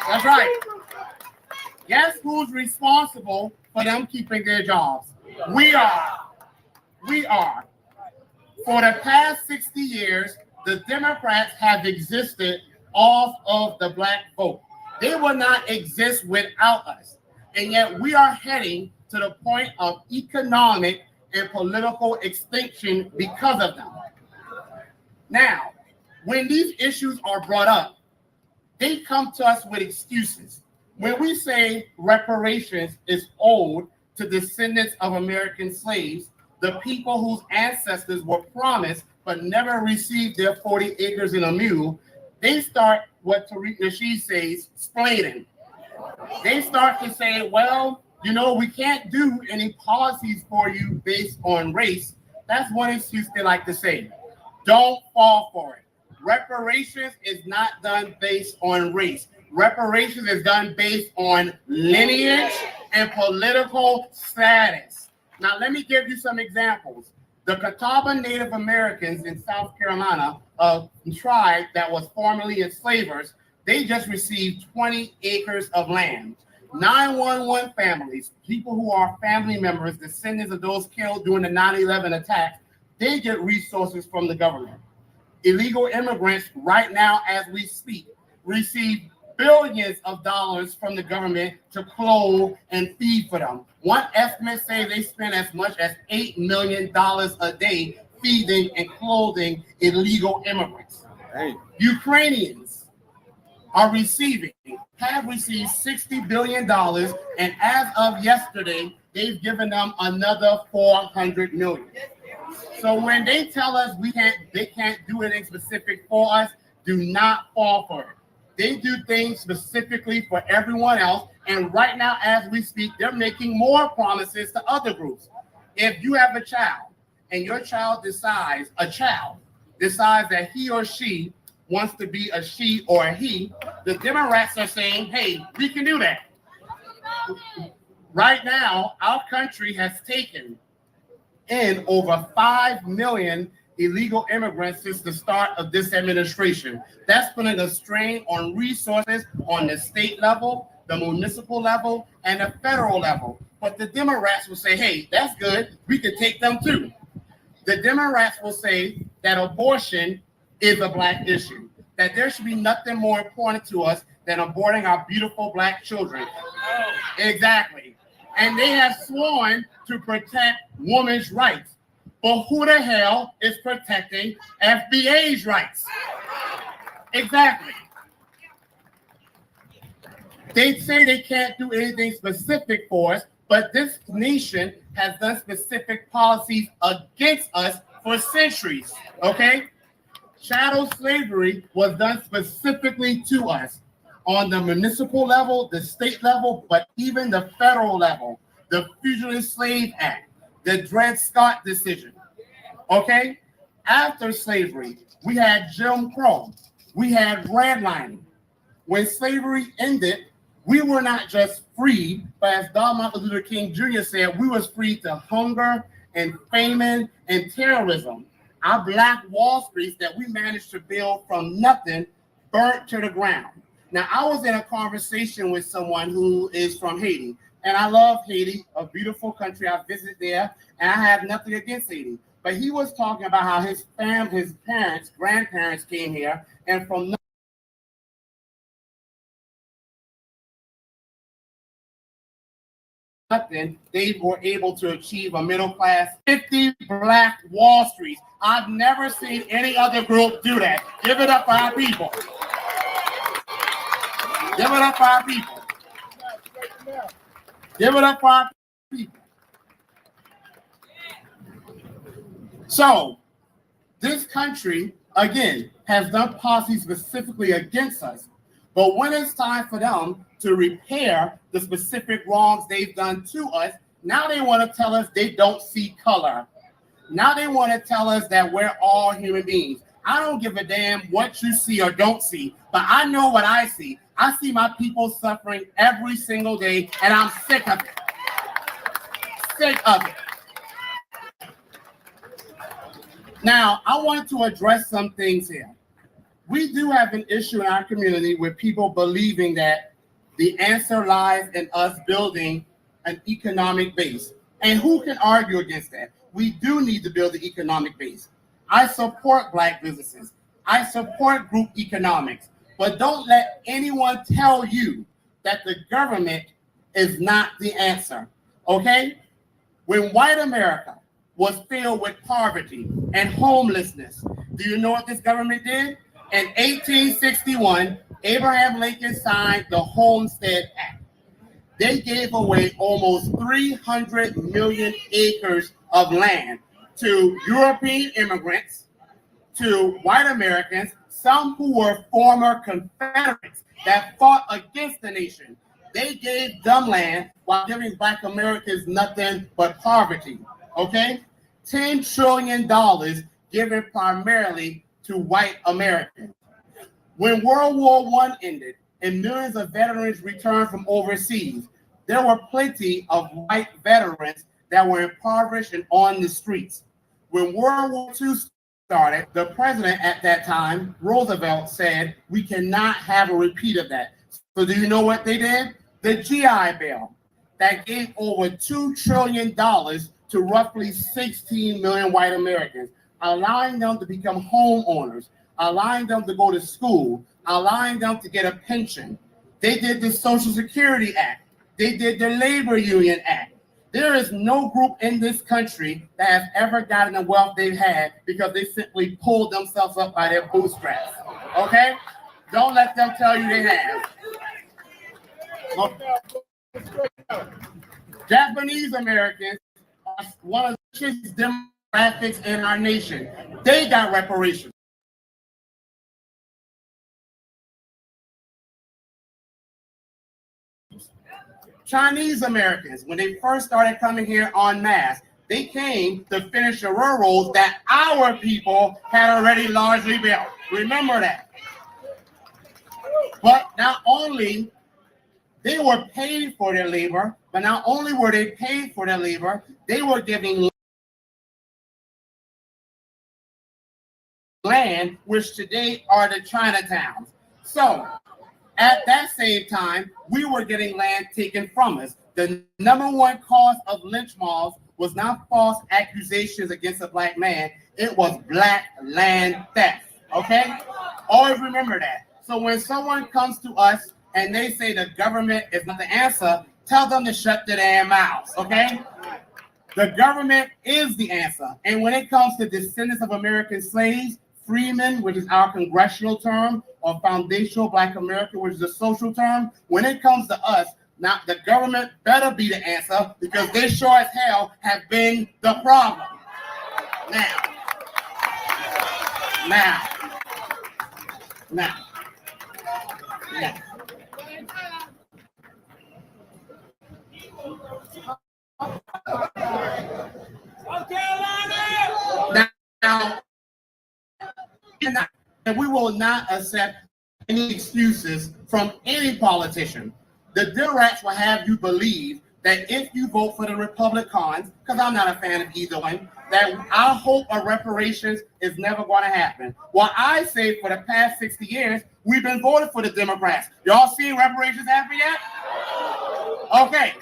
That's right. Guess who's responsible for them keeping their jobs? We are. We are. For the past 60 years, the Democrats have existed off of the black vote. They will not exist without us. And yet we are heading to the point of economic and political extinction because of them. Now, when these issues are brought up, they come to us with excuses. When we say reparations is owed to descendants of American slaves, the people whose ancestors were promised but never received their 40 acres and a mule, they start what Tariq Nasheed says, splaining. They start to say, well, you know, we can't do any policies for you based on race. That's one excuse they like to say. Don't fall for it. Reparations is not done based on race. Reparations is done based on lineage and political status. Now, let me give you some examples. The Catawba Native Americans in South Carolina, a tribe that was formerly enslavers, they just received 20 acres of land. 911 families, people who are family members, descendants of those killed during the 9/11 attack, they get resources from the government. Illegal immigrants, right now as we speak, receive billions of dollars from the government to clothe and feed for them. One estimate says they spend as much as $8 million a day feeding and clothing illegal immigrants. Hey. Ukrainians have received $60 billion, and as of yesterday, they've given them another $400 million. So when they tell us they can't do anything specific for us, do not fall for it. They do things specifically for everyone else, and right now, as we speak, they're making more promises to other groups. If you have a child, and your child decides that he or she wants to be a she or a he, the Democrats are saying, hey, we can do that. Right now, our country has taken in over 5 million illegal immigrants since the start of this administration. That's putting a strain on resources on the state level, the municipal level, and the federal level. But the Democrats will say, hey, that's good. We can take them too. The Democrats will say that abortion is a black issue, that there should be nothing more important to us than aborting our beautiful black children. Exactly. And they have sworn to protect women's rights. But who the hell is protecting FBA's rights? Exactly. They say they can't do anything specific for us, but this nation has done specific policies against us for centuries, okay? Chattel slavery was done specifically to us on the municipal level, the state level, but even the federal level. The Fugitive Slave Act, the Dred Scott decision, okay? After slavery, we had Jim Crow, we had redlining. When slavery ended, we were not just freed, but as Martin Luther King Jr. said, we was freed to hunger and famine and terrorism. Our black Wall Streets that we managed to build from nothing burnt to the ground. Now, I was in a conversation with someone who is from Haiti, and I love Haiti, a beautiful country. I visited there, and I have nothing against Haiti. But he was talking about how his parents, grandparents came here, and from nothing, they were able to achieve a middle class, 50 black Wall Streets. I've never seen any other group do that. Give it up for our people. Give it up for our people. Give it up for our people. So, this country, again, has done policies specifically against us. But when it's time for them to repair the specific wrongs they've done to us, Now they want to tell us they don't see color. Now they want to tell us that we're all human beings. I don't give a damn what you see or don't see, but I know what I see. I see my people suffering every single day, and I'm sick of it. Sick of it. Now, I want to address some things here. We do have an issue in our community with people believing that the answer lies in us building an economic base. And who can argue against that? We do need to build the economic base. I support Black businesses. I support group economics. But don't let anyone tell you that the government is not the answer, okay? When white America was filled with poverty and homelessness, do you know what this government did? In 1861, Abraham Lincoln signed the Homestead Act. They gave away almost 300 million acres of land to European immigrants, to white Americans, some who were former Confederates that fought against the nation. They gave them land while giving Black Americans nothing but poverty, okay? $10 trillion given primarily to white Americans. When World War I ended and millions of veterans returned from overseas, there were plenty of white veterans that were impoverished and on the streets. When World War II started, the president at that time, Roosevelt, said, we cannot have a repeat of that. So do you know what they did? The GI Bill that gave over $2 trillion to roughly 16 million white Americans, allowing them to become homeowners, allowing them to go to school, allowing them to get a pension. They did the Social Security Act. They did the Labor Union Act. There is no group in this country that has ever gotten the wealth they've had because they simply pulled themselves up by their bootstraps. Okay? Don't let them tell you they have. Japanese Americans are one of the richest demographics in our nation. They got reparations. Chinese Americans, when they first started coming here en masse, they came to finish the railroads that our people had already largely built. Remember that. But not only they were paid for their labor, but not only were they paid for their labor, they were giving land, which today are the Chinatowns. So at that same time, we were getting land taken from us. The number one cause of lynch mobs was not false accusations against a Black man. It was Black land theft, okay? Always remember that. So when someone comes to us and they say the government is not the answer, tell them to shut their damn mouths, okay? The government is the answer. And when it comes to descendants of American slaves, freemen, which is our congressional term, or foundational Black America, which is a social term, when it comes to us, now the government better be the answer because they sure as hell have been the problem. Now. And we will not accept any excuses from any politician. The Democrats will have you believe that if you vote for the Republicans, because I'm not a fan of either one, that our hope of reparations is never going to happen. Well, I say for the past 60 years, we've been voting for the Democrats. Y'all seen reparations happen yet? Okay.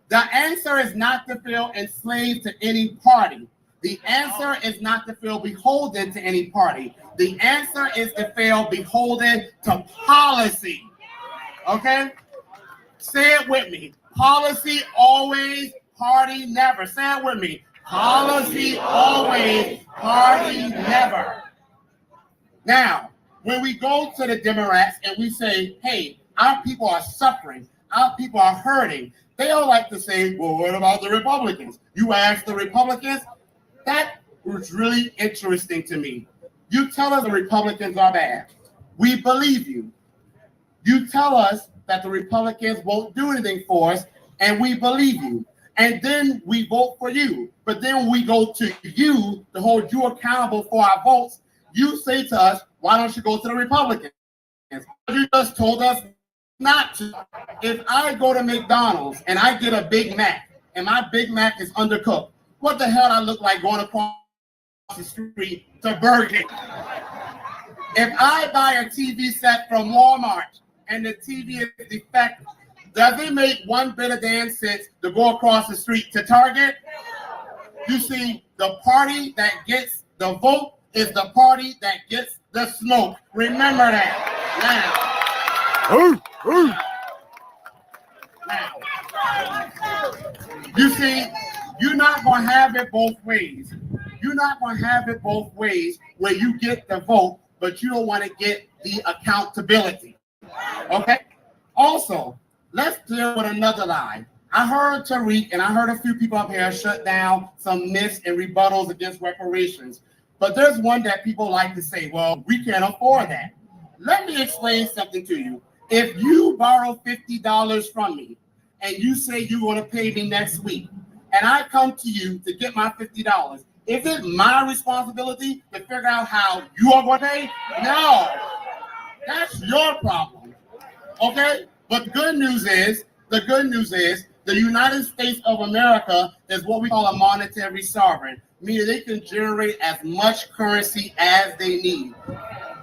The answer is not to feel enslaved to any party. The answer is not to feel beholden to any party. The answer is to feel beholden to policy. Okay? Say it with me. Policy always, party never. Say it with me. Policy always, party never. Now, when we go to the Democrats and we say, hey, our people are suffering, our people are hurting, they all like to say, well, what about the Republicans? You ask the Republicans? That was really interesting to me. You tell us the Republicans are bad. We believe you. You tell us that the Republicans won't do anything for us, and we believe you. and then we vote for you. But then when we go to you to hold you accountable for our votes, you say to us, why don't you go to the Republicans? You just told us not to. If I go to McDonald's and I get a Big Mac and my Big Mac is undercooked, what the hell I look like going across the street to Burger King? If I buy a TV set from Walmart and the TV is defective, does it make one bit of damn sense to go across the street to Target? You see, the party that gets the vote is the party that gets the smoke. Remember that. Now, you see, you're not going to have it both ways. You're not going to have it both ways where you get the vote, but you don't want to get the accountability. Okay? Also, let's deal with another lie. I heard Tariq and I heard a few people up here shut down some myths and rebuttals against reparations. But there's one that people like to say, well, we can't afford that. Let me explain something to you. If you borrow $50 from me and you say you're going to pay me next week, and I come to you to get my $50, is it my responsibility to figure out how you are going to pay? No. That's your problem. Okay? But the good news is, the United States of America is what we call a monetary sovereign, meaning they can generate as much currency as they need.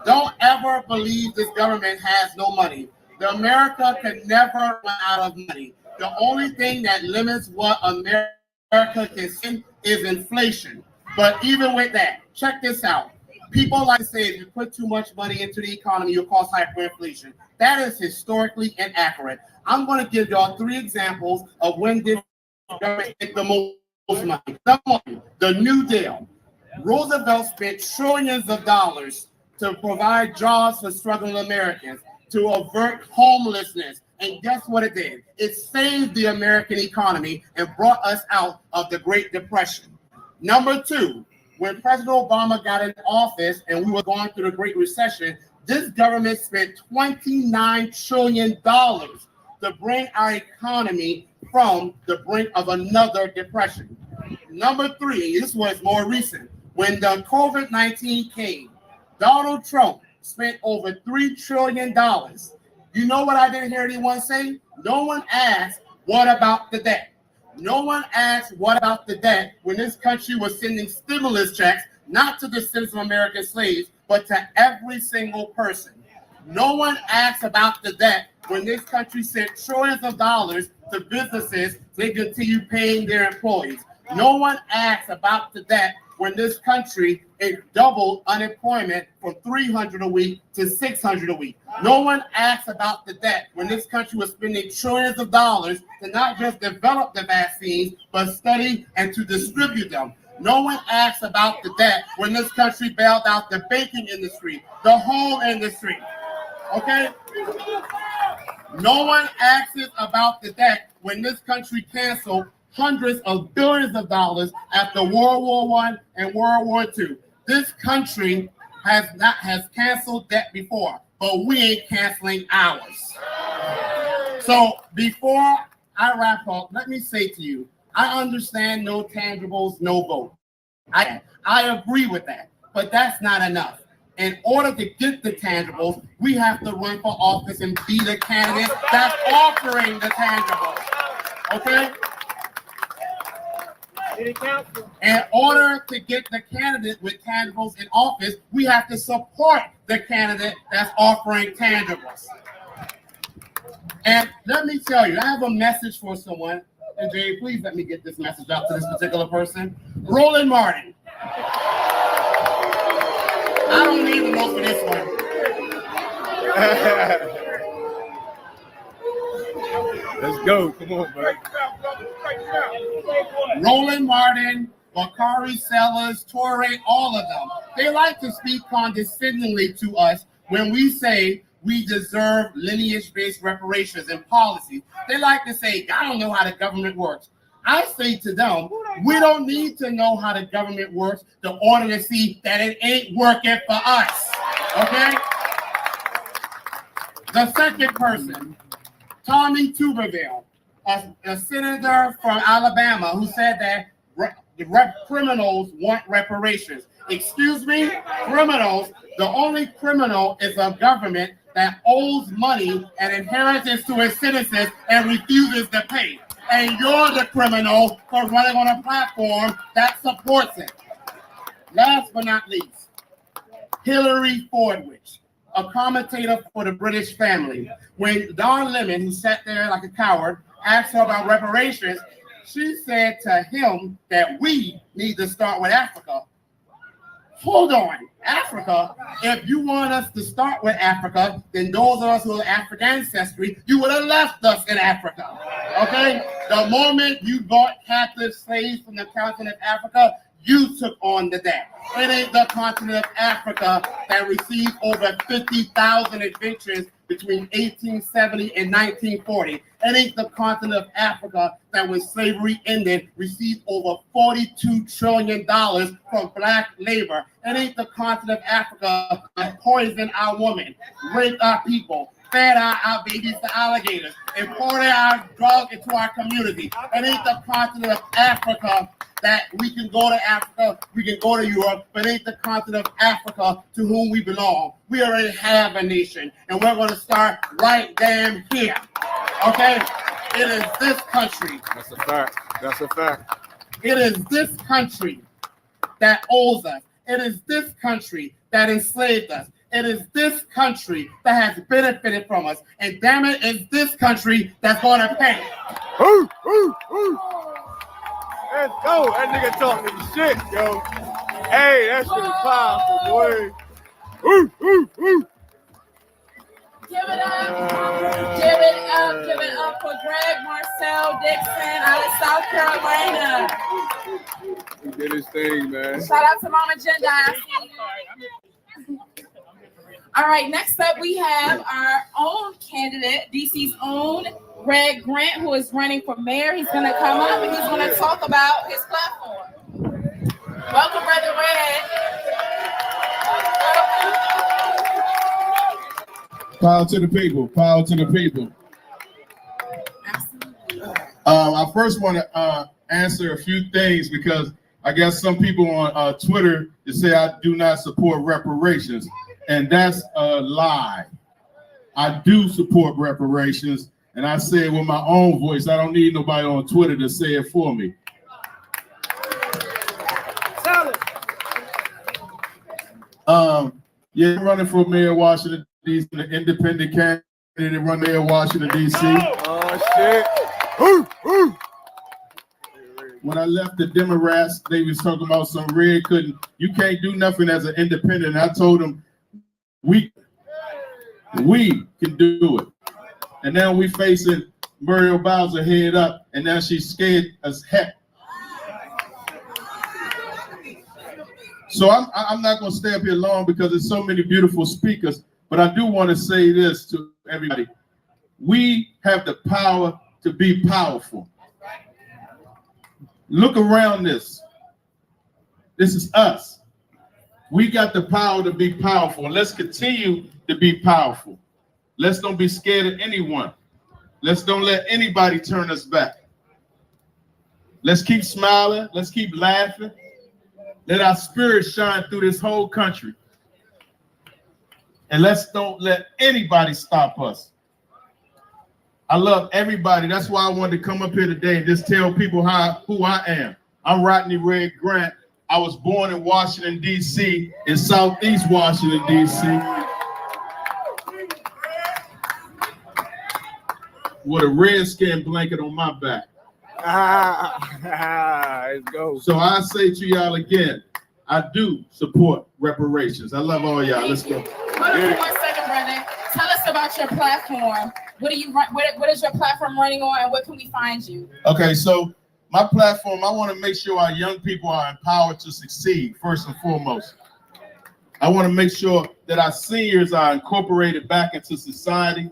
Don't ever believe this government has no money. The America can never run out of money. The only thing that limits what America can spend is inflation. But even with that, check this out. People like to say if you put too much money into the economy, you'll cause hyperinflation. That is historically inaccurate. I'm going to give y'all 3 examples of when this government spent the most money. Number 1, the New Deal. Roosevelt spent trillions of dollars to provide jobs for struggling Americans, to avert homelessness. And guess what it did? It saved the American economy and brought us out of the Great Depression. Number 2, when President Obama got in office and we were going through the Great Recession, this government spent $29 trillion to bring our economy from the brink of another depression. Number 3, this was more recent. When the COVID-19 came, Donald Trump spent over $3 trillion. You know what I didn't hear anyone say? No one asked, what about the debt? No one asked, what about the debt, when this country was sending stimulus checks, not to the descendants of American slaves, but to every single person. No one asked about the debt when this country sent trillions of dollars to businesses so they continue paying their employees. No one asked about the debt when this country doubled unemployment from 300 a week to 600 a week. No one asked about the debt when this country was spending trillions of dollars to not just develop the vaccines, but study and to distribute them. No one asks about the debt when this country bailed out the banking industry, the home industry. Okay? No one asks about the debt when this country canceled hundreds of billions of dollars after World War I and World War II. This country has canceled debt before, but we ain't canceling ours. So before I wrap up, let me say to you, I understand no tangibles, no vote. I agree with that, but that's not enough. In order to get the tangibles, we have to run for office and be the candidate that's offering the tangibles. Okay? In order to get the candidate with tangibles in office, we have to support the candidate that's offering tangibles. And let me tell you, I have a message for someone. And Jay, please let me get this message out to this particular person. Roland Martin. I don't need the most for this one. Let's go. Come on, buddy. Roland Martin, Bakari Sellers, Torre, all of them. They like to speak condescendingly to us when we say we deserve lineage-based reparations and policies. They like to say, I don't know how the government works. I say to them, we don't need to know how the government works in order to see that it ain't working for us. Okay? The second person, Tommy Tuberville. a senator from Alabama who said that criminals want reparations. Excuse me, criminals, the only criminal is a government that owes money and inheritance to its citizens and refuses to pay. And you're the criminal for running on a platform that supports it. Last but not least, Hillary Fordwich, a commentator for the British family. When Don Lemon, who sat there like a coward, asked her about reparations, she said to him that we need to start with Africa. Hold on, Africa? If you want us to start with Africa, then those of us who are African ancestry, you would have left us in Africa, okay? The moment you bought captive slaves from the continent of Africa, you took on the debt. It ain't the continent of Africa that received over 50,000 adventures between 1870 and 1940. It ain't the continent of Africa that when slavery ended received over $42 trillion from black labor. It ain't the continent of Africa that poisoned our women, raped our people, fed our babies to alligators, imported our drugs into our community. It ain't the continent of Africa that we can go to Africa, we can go to Europe, but it ain't the continent of Africa to whom we belong. We already have a nation, and we're going to start right damn here, okay? It is this country. That's a fact. That's a fact. It is this country that owes us. It is this country that enslaved us. It is this country that has benefited from us. And damn it, it's this country that's going to pay. Ooh, ooh, ooh. Let's go. That nigga talking shit, yo. Hey, that shit is powerful, boy. Ooh, ooh, ooh. Give it up. Give it up. Give it up for Greg Marcel Dixon out of South Carolina. He did his thing, man. Shout out to Mama Jenda. I see you. All right, next up we have our own candidate, DC's own Greg Grant, who is running for mayor. He's going to come up and he's going to talk about his platform. Welcome, Brother Red. Power to the people. Power to the people. I first want to answer a few things because I guess some people on Twitter say I do not support reparations, and that's a lie. I do support reparations, and I say it with my own voice. I don't need nobody on Twitter to say it for me. Yeah, running for mayor of Washington, D.C., an independent candidate run mayor of Washington, D.C. Oh, shit. Ooh, ooh. When I left the Democrats, they was talking about some red you can't do nothing as an independent. And I told them, we can do it. And now we facing Muriel Bowser head up, and now she's scared as heck. So I'm not going to stay up here long because there's so many beautiful speakers, but I do want to say this to everybody. We have the power to be powerful. Look around this. This is us. We got the power to be powerful. Let's continue to be powerful. Let's don't be scared of anyone. Let's don't let anybody turn us back. Let's keep smiling. Let's keep laughing. Let our spirit shine through this whole country. And let's don't let anybody stop us. I love everybody. That's why I wanted to come up here today and just tell people who I am. I'm Rodney Red Grant. I was born in Washington, D.C., in Southeast Washington, D.C. with a redskin blanket on my back. Let's go. So I say to y'all again, I do support reparations. I love all y'all. Let's go. Hold on 1 second, brother. Tell us about your platform. What is your platform running on, and where can we find you? Okay, so my platform, I want to make sure our young people are empowered to succeed, first and foremost. I want to make sure that our seniors are incorporated back into society.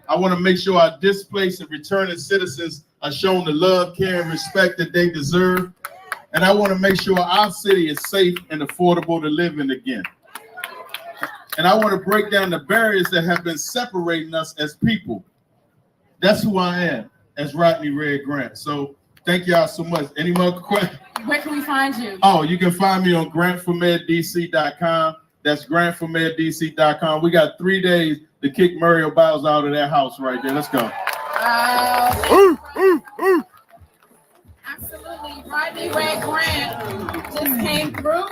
I want to make sure our displaced and returning citizens are shown the love, care, and respect that they deserve. And I want to make sure our city is safe and affordable to live in again. And I want to break down the barriers that have been separating us as people. That's who I am. as Rodney Red Grant. So thank y'all so much. Any more questions? Where can we find you? Oh, you can find me on grantformeddc.com. That's grantformeddc.com. We got 3 days to kick Muriel Bowles out of that house right there. Let's go. Absolutely. Rodney Red Grant just came through.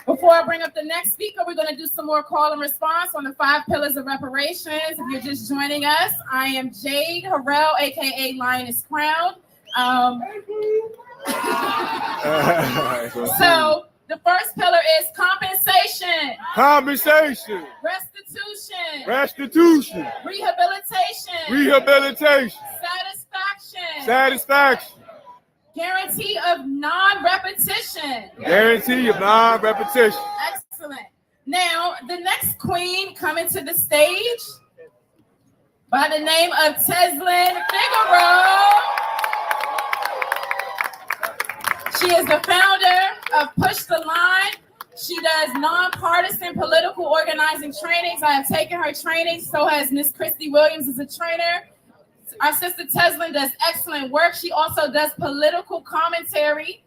Before I bring up the next speaker, we're going to do some more call and response on the 5 pillars of reparations. If you're just joining us, I am Jade Harrell, aka Lioness Crown. So the first pillar is compensation. Compensation. Restitution. Restitution. Rehabilitation. Rehabilitation. Satisfaction. Satisfaction. Guarantee of non-repetition. Guarantee of non-repetition. Excellent. Now, the next queen coming to the stage by the name of Teslin Figaro. She is the founder of Push the Line. She does nonpartisan political organizing trainings. I have taken her training, so has Miss Christy Williams as a trainer. Our sister Teslin does excellent work. She also does political commentary.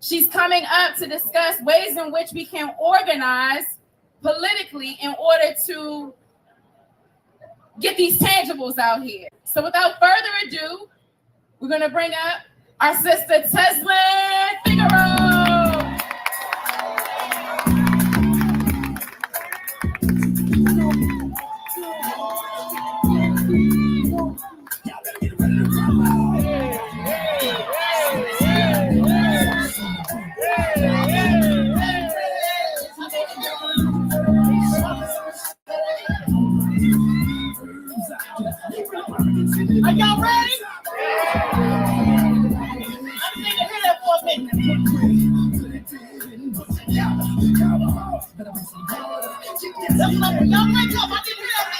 She's coming up to discuss ways in which we can organize politically in order to get these tangibles out here. So without further ado, we're going to bring up our sister Teslin Figaro. Are y'all ready? I need to hear that for a minute. Y'all wake up. I didn't hear that.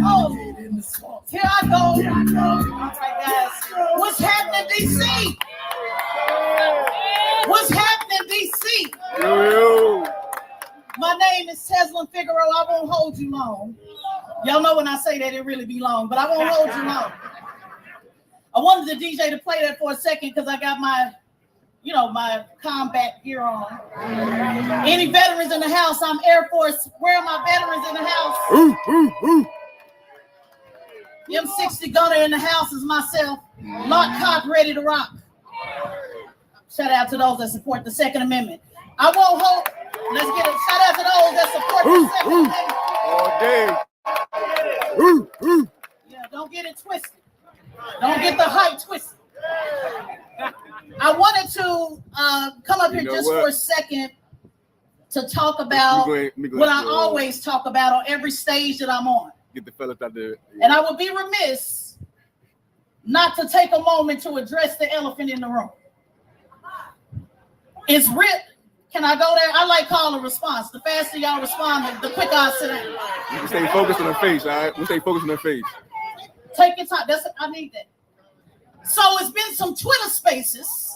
Oh, here I go. All right, guys. What's happening, DC? What's happening, DC? Yo. My name is Teslin Figaro. I won't hold you long. Y'all know when I say that, it really be long, but I won't hold you long. I wanted the DJ to play that for a second because I got my, my combat gear on. Any veterans in the house? I'm Air Force. Where are my veterans in the house? M60 Gunner in the house is myself. Lock, cock, ready to rock. Shout out to those that support the Second Amendment. I won't hold. Let's get a shout out to those that support the Second Amendment. All day. Yeah, don't get it twisted. Don't get the hype twisted. I wanted to come up here just for a second to talk about what I always talk about on every stage that I'm on. Get the fellas out there. And I would be remiss not to take a moment to address the elephant in the room. It's real. Can I go there? I like call and response. The faster y'all respond, the quicker I sit down. You can stay focused on her face, all right? We stay focused on her face. Take your time. I need that. So it's been some Twitter spaces.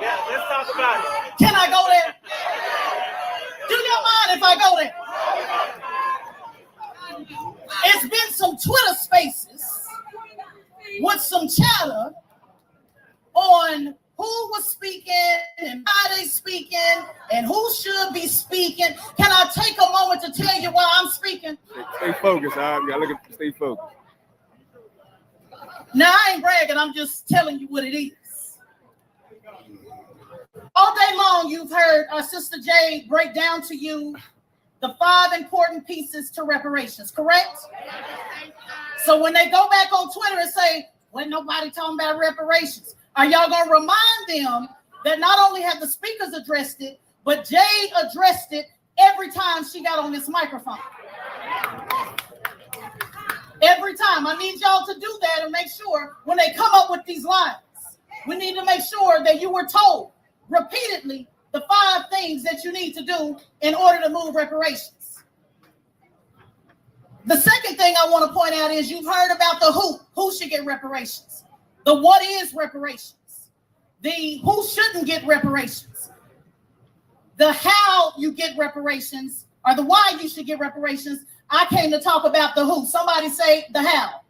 Yeah, let's talk about it. Can I go there? Do you mind if I go there? It's been some Twitter spaces with some chatter on who was speaking and how they speaking and who should be speaking. Can I take a moment to tell you why I'm speaking? Stay focused, all right? We gotta look at stay focused. Now, I ain't bragging. I'm just telling you what it is. All day long, you've heard our sister Jade break down to you the 5 important pieces to reparations, correct? So when they go back on Twitter and say, "Well, nobody talking about reparations," are y'all going to remind them that not only have the speakers addressed it, but Jade addressed it every time she got on this microphone? Every time. I need y'all to do that and make sure when they come up with these lines, we need to make sure that you were told repeatedly the 5 things that you need to do in order to move reparations. The second thing I want to point out is you've heard about the who should get reparations, the what is reparations, the who shouldn't get reparations, the how you get reparations, or the why you should get reparations. I came to talk about the who. Somebody say the how.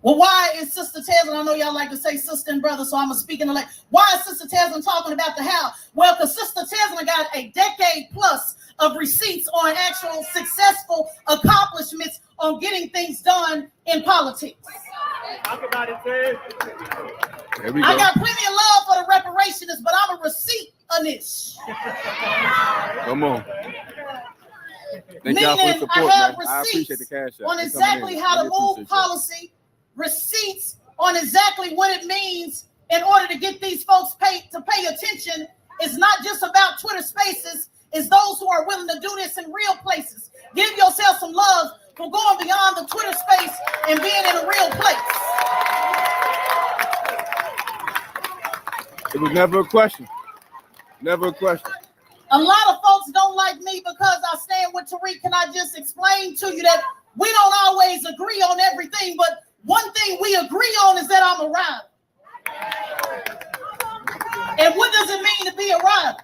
Well, why is Sister Tesla, I know y'all like to say sister and brother, so I'm going to speak in the why is Sister Tesla talking about the how? Well, because Sister Tesla got a decade plus of receipts on actual successful accomplishments on getting things done in politics. Talk about it, Ted. I got plenty of love for the reparationists, but I'm a receipt-anish. Come on. Thank Meaning y'all for the support, I have man. I appreciate the cash receipts out. on exactly how to move policy, receipts on exactly what it means in order to get these folks paid to pay attention. It's not just about Twitter Spaces. It's those who are willing to do this in real places. Give yourself some love for going beyond the Twitter space and being in a real place. It was never a question. Never a question. A lot of folks don't like me because I stand with Tariq. Can I just explain to you that we don't always agree on everything, but one thing we agree on is that I'm a rider. And what does it mean to be a rider?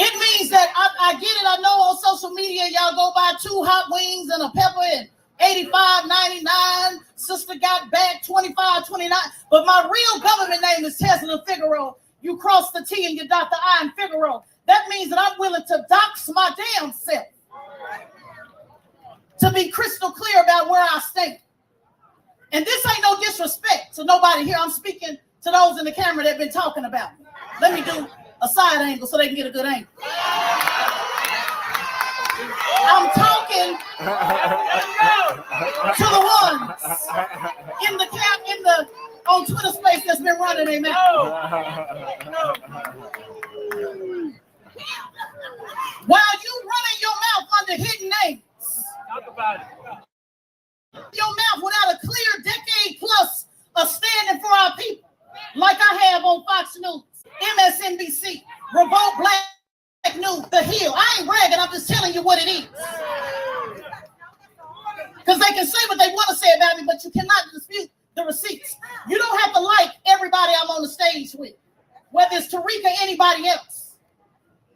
It means that I get it. I know on social media, y'all go buy 2 hot wings and a pepper and $85.99. Sister got back $25.29. But my real government name is Tesla Figaro. You cross the T and you dot the I in Figaro. That means that I'm willing to dox my damn self to be crystal clear about where I stand. And this ain't no disrespect to nobody here. I'm speaking to those in the camera that have been talking about me. Let me do a side angle so they can get a good angle. I'm talking to the ones on Twitter Space that's been running their mouth. While you running your mouth under hidden names. Talk about it. Your mouth without a clear decade plus of standing for our people, like I have on Fox News, MSNBC, Revolt Black News, The Hill. I ain't bragging, I'm just telling you what it is. Because they can say what they want to say about me, but you cannot dispute the receipts. You don't have to like everybody I'm on the stage with, whether it's Tariq or anybody else.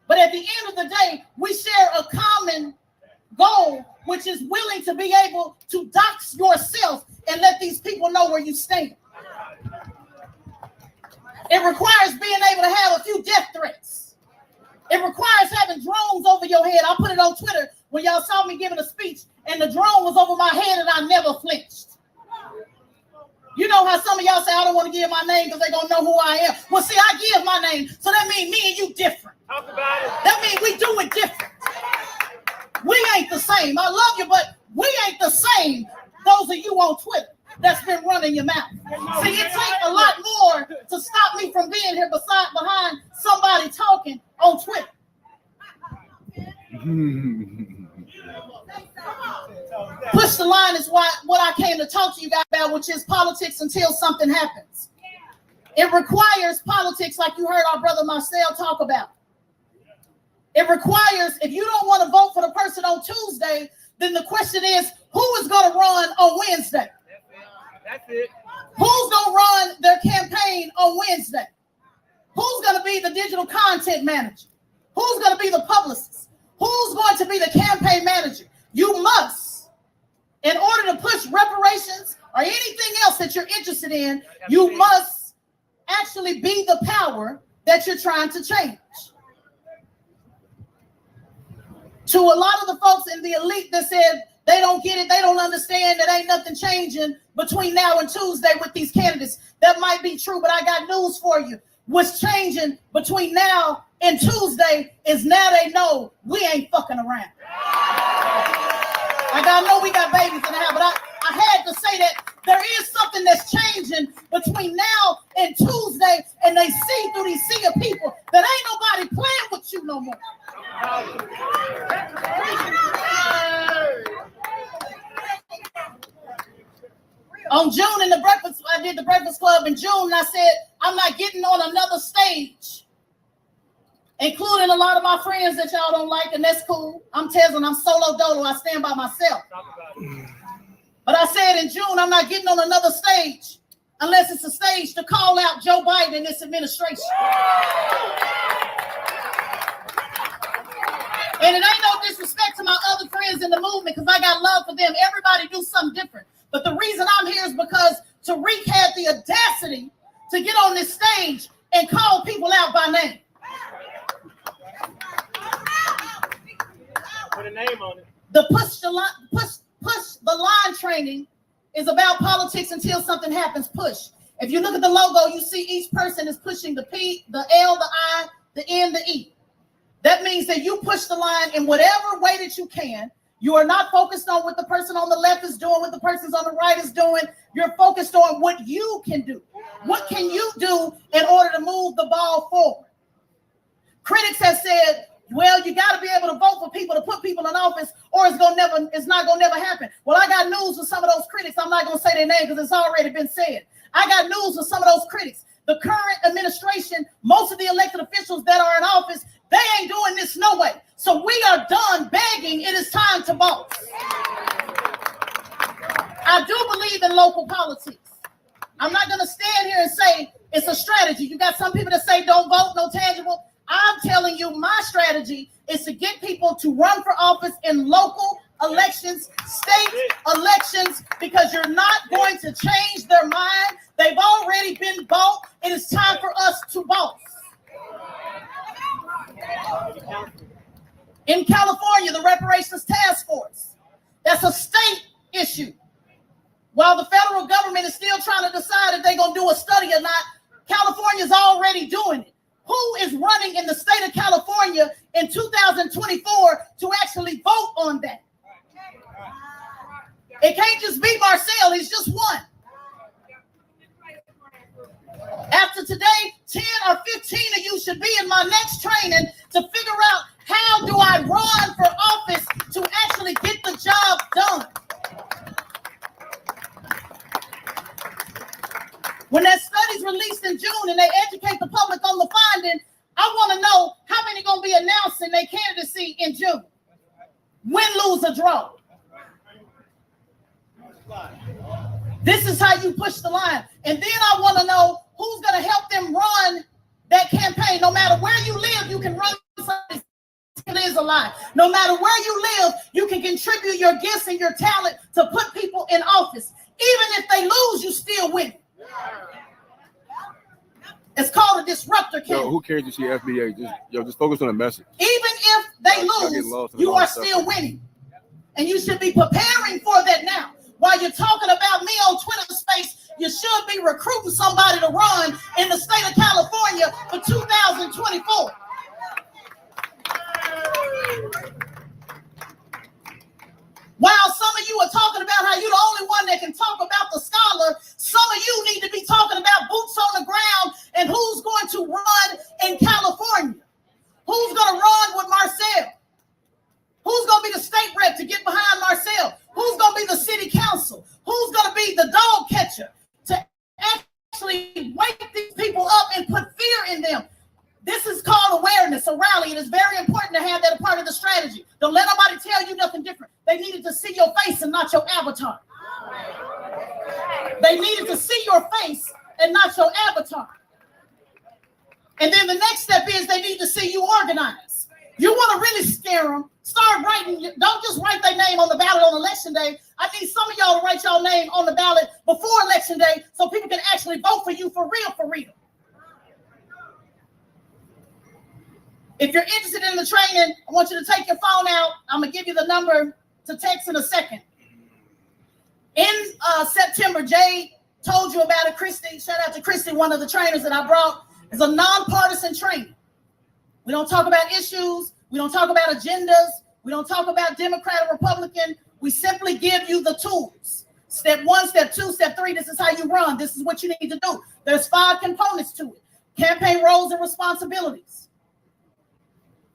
But at the end of the day, we share a common goal, which is willing to be able to dox yourself and let these people know where you stand. It requires being able to have a few death threats. It requires having drones over your head. I put it on Twitter when y'all saw me giving a speech and the drone was over my head and I never flinched. You know how some of y'all say, I don't want to give my name because they're going to know who I am. Well, see, I give my name, so that means me and you different. Talk about it. That means we do it different. We ain't the same. I love you, but we ain't the same. Those of you on Twitter that's been running your mouth. See, it takes a lot more to stop me from being here behind somebody talking on Twitter. Push the line is what I came to talk to you guys about, which is politics until something happens. It requires politics like you heard our brother Marcel talk about. It requires, if you don't want to vote for the person on Tuesday, then the question is, who is going to run on Wednesday? That's it. Who's going to run their campaign on Wednesday? Who's going to be the digital content manager? Who's going to be the publicist? Who's going to be the campaign manager? You must, in order to push reparations or anything else that you're interested in, you must actually be the power that you're trying to change. To a lot of the folks in the elite that said they don't get it, they don't understand, that ain't nothing changing between now and Tuesday with these candidates. That might be true, but I got news for you. What's changing between now and Tuesday is now they know we ain't fucking around. I know we got babies in the house, but I had to say that there is something that's changing between now and Tuesday, and they see through these sea of people that ain't nobody playing with you no more. On June I did the Breakfast Club in June, and I said, I'm not getting on another stage, including a lot of my friends that y'all don't like, and that's cool. I'm Tesla, I'm solo dolo, I stand by myself. But I said in June, I'm not getting on another stage unless it's a stage to call out Joe Biden and this administration. And it ain't no disrespect to my other friends in the movement because I got love for them. Everybody do something different. But the reason I'm here is because Tariq had the audacity to get on this stage and call people out by name. Put a name on it. The push the line training is about politics until something happens. Push. If you look at the logo, you see each person is pushing the P, the L, the I, the N, the E. That means that you push the line in whatever way that you can. You are not focused on what the person on the left is doing, what the person on the right is doing. You're focused on what you can do. What can you do in order to move the ball forward? Critics have said, well, you got to be able to vote for people to put people in office, or it's not gonna never happen. Well, I got news for some of those critics. I'm not gonna say their name because it's already been said. I got news for some of those critics. The current administration, most of the elected officials that are in office, they ain't doing this no way. So we are done begging. It is time to vote. I do believe in local politics. I'm not going to stand here and say it's a strategy. You got some people that say don't vote, no tangible. I'm telling you my strategy is to get people to run for office in local elections, state elections, because you're not going to change their mind. They've already been bought. It is time for us to vote. In California, the reparations task force, that's a state issue. While the federal government is still trying to decide if they're going to do a study or not, California's already doing it. Who is running in the state of California in 2024 to actually vote on that? It can't just be Marcel, he's just one. After today, 10 or 15 of you should be in my next training to figure out how do I run for office to actually get the job done. When that study's released in June and they educate the public on the finding, I want to know how many going to be announcing their candidacy in June. Win, lose, or draw. This is how you push the line. And then I want to know who's going to help them run that campaign. No matter where you live, you can run something. It is a lie. No matter where you live, you can contribute your gifts and your talent to put people in office. Even if they lose, you still win. It's called a disruptor campaign. Yo, who cares to see FBA? Just focus on the message. Even if they lose, you are still winning. And you should be preparing for that now. While you're talking about me on Twitter space, you should be recruiting somebody to run in the state of California for 2024. While some of you are talking about how you're the only one that can talk about the scholar, some of you need to be talking about boots on the ground and who's going to run in California. Who's going to run with Marcel? Who's going to be the state rep to get behind Marcel? Who's going to be the city council? Who's going to be the dog catcher to actually wake these people up and put fear in them? This is called awareness, a rally. It is very important to have that a part of the strategy. Don't let nobody tell you nothing different. They needed to see your face and not your avatar. They needed to see your face and not your avatar. And then the next step is they need to see you organize. You want to really scare them, start writing. Don't just write their name on the ballot on election day. I need some of y'all to write your name on the ballot before election day so people can actually vote for you for real, for real. If you're interested in the training, I want you to take your phone out. I'm going to give you the number to text in a second. In September, Jay told you about it. Christy, shout out to Christy, one of the trainers that I brought. It's a nonpartisan training. We don't talk about issues. We don't talk about agendas. We don't talk about Democrat or Republican. We simply give you the tools. Step 1, step 2, step 3, this is how you run. This is what you need to do. There's 5 components to it. Campaign roles and responsibilities.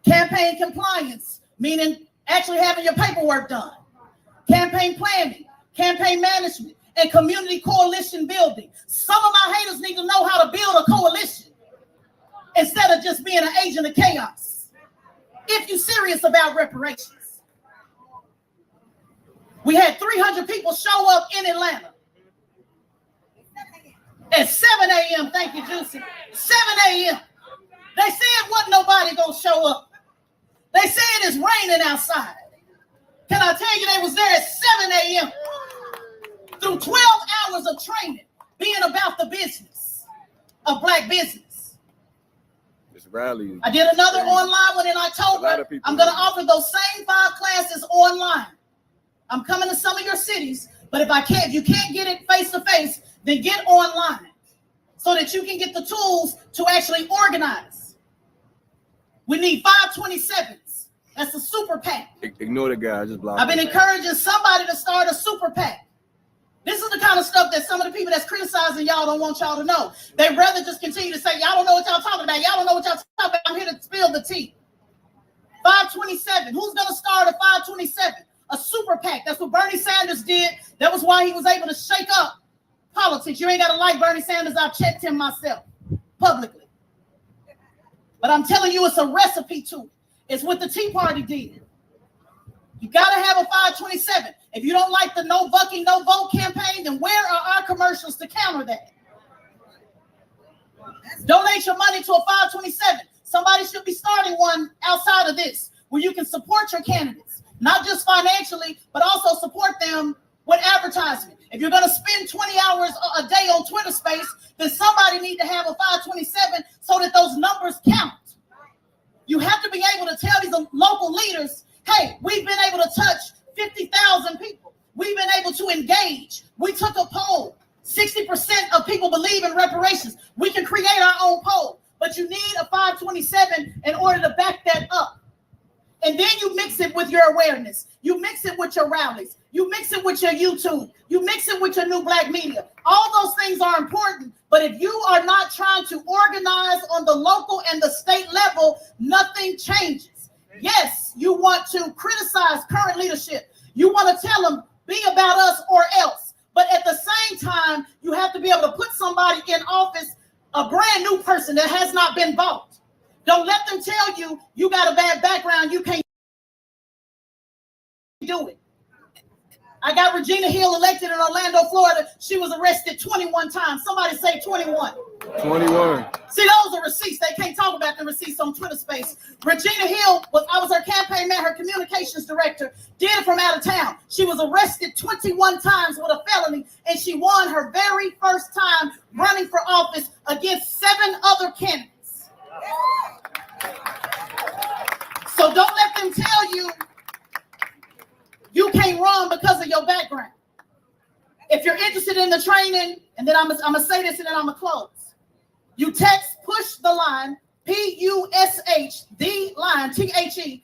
Campaign compliance, meaning actually having your paperwork done. Campaign planning, campaign management, and community coalition building. Some of my haters need to know how to build a coalition instead of just being an agent of chaos. If you're serious about reparations. We had 300 people show up in Atlanta at 7 a.m. Thank you, Juicy. 7 a.m. They said wasn't nobody gonna show up. They say it is raining outside. Can I tell you they was there at 7 a.m. through 12 hours of training, being about the business of black business. This rally. I did another online one in October. I'm going to offer those same 5 classes online. I'm coming to some of your cities, but if you can't get it face to face, then get online so that you can get the tools to actually organize. We need 527s. That's a super PAC. Ignore the guy. Just block. I've been encouraging somebody to start a super PAC. This is the kind of stuff that some of the people that's criticizing y'all don't want y'all to know. They'd rather just continue to say, y'all don't know what y'all talking about. Y'all don't know what y'all talking about. I'm here to spill the tea. 527. Who's going to start a 527? A super PAC. That's what Bernie Sanders did. That was why he was able to shake up politics. You ain't got to like Bernie Sanders. I've checked him myself publicly. But I'm telling you, it's a recipe too. It's what the Tea Party did. You got to have a 527. If you don't like the no bucking, no vote campaign, then where are our commercials to counter that? Donate your money to a 527. Somebody should be starting one outside of this where you can support your candidates, not just financially, but also support them with advertisement. If you're going to spend 20 hours a day on Twitter space, then somebody need to have a 527 so that those numbers count. You have to be able to tell these local leaders, hey, we've been able to touch 50,000 people. We've been able to engage. We took a poll. 60% of people believe in reparations. We can create our own poll, but you need a 527 in order to back that up. And then you mix it with your awareness. You mix it with your rallies. You mix it with your YouTube. You mix it with your new black media. All those things are important, but if you are not trying to organize on the local and the state level, nothing changes. Yes, you want to criticize current leadership. You want to tell them, be about us or else. But at the same time, you have to be able to put somebody in office, a brand new person that has not been bought. Don't let them tell you, you got a bad background, you can't do it. I got Regina Hill elected in Orlando, Florida. She was arrested 21 times. Somebody say 21. 21. See, those are receipts. They can't talk about the receipts on Twitter space. Regina Hill, I was her campaign man, her communications director, did it from out of town. She was arrested 21 times with a felony, and she won her very first time running for office against 7 other candidates. So don't let them tell you you can't run because of your background. If you're interested in the training, and then I'm gonna say this and then I'm gonna close. You text push the line, PUSH the line, THELINE,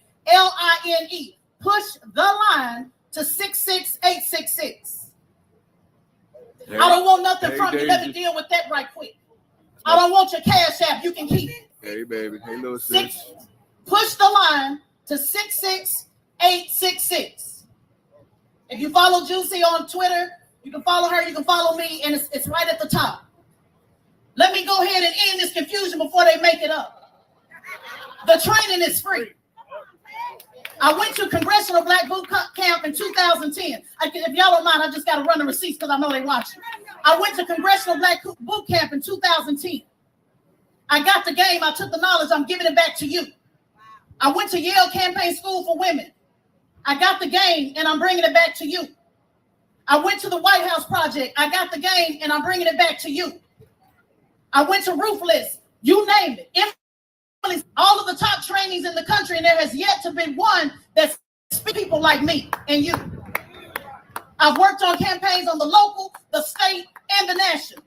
push the line to 66866. Hey, I don't want nothing from you. Let me deal with that right quick. I don't want your cash app. You can keep it. Hey, baby. Hey, little sis. Push the line to 66866. If you follow Juicy on Twitter, you can follow her, you can follow me, and it's right at the top. Let me go ahead and end this confusion before they make it up. The training is free. I went to Congressional Black Boot Camp in 2010. If y'all don't mind, I just got to run the receipts because I know they watching. I went to Congressional Black Boot Camp in 2010. I got the game, I took the knowledge, I'm giving it back to you. I went to Yale Campaign School for Women. I got the game, and I'm bringing it back to you. I went to the White House Project. I got the game, and I'm bringing it back to you. I went to Ruthless. You name it. All of the top trainings in the country, and there has yet to be one that speaks people like me and you. I've worked on campaigns on the local, the state, and the national.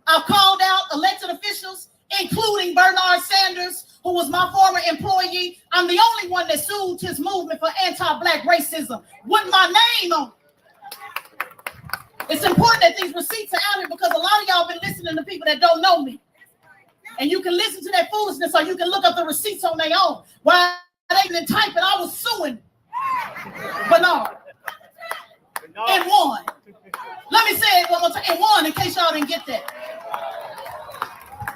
I've called out elected officials, including Bernard Sanders, who was my former employee. I'm the only one that sued his movement for anti-black racism with my name on it. It's important that these receipts are out here because a lot of y'all been listening to people that don't know me. And you can listen to that foolishness or you can look up the receipts on their own. While they didn't type it, I was suing Bernard. And won. Let me say it one more time. And won in case y'all didn't get that.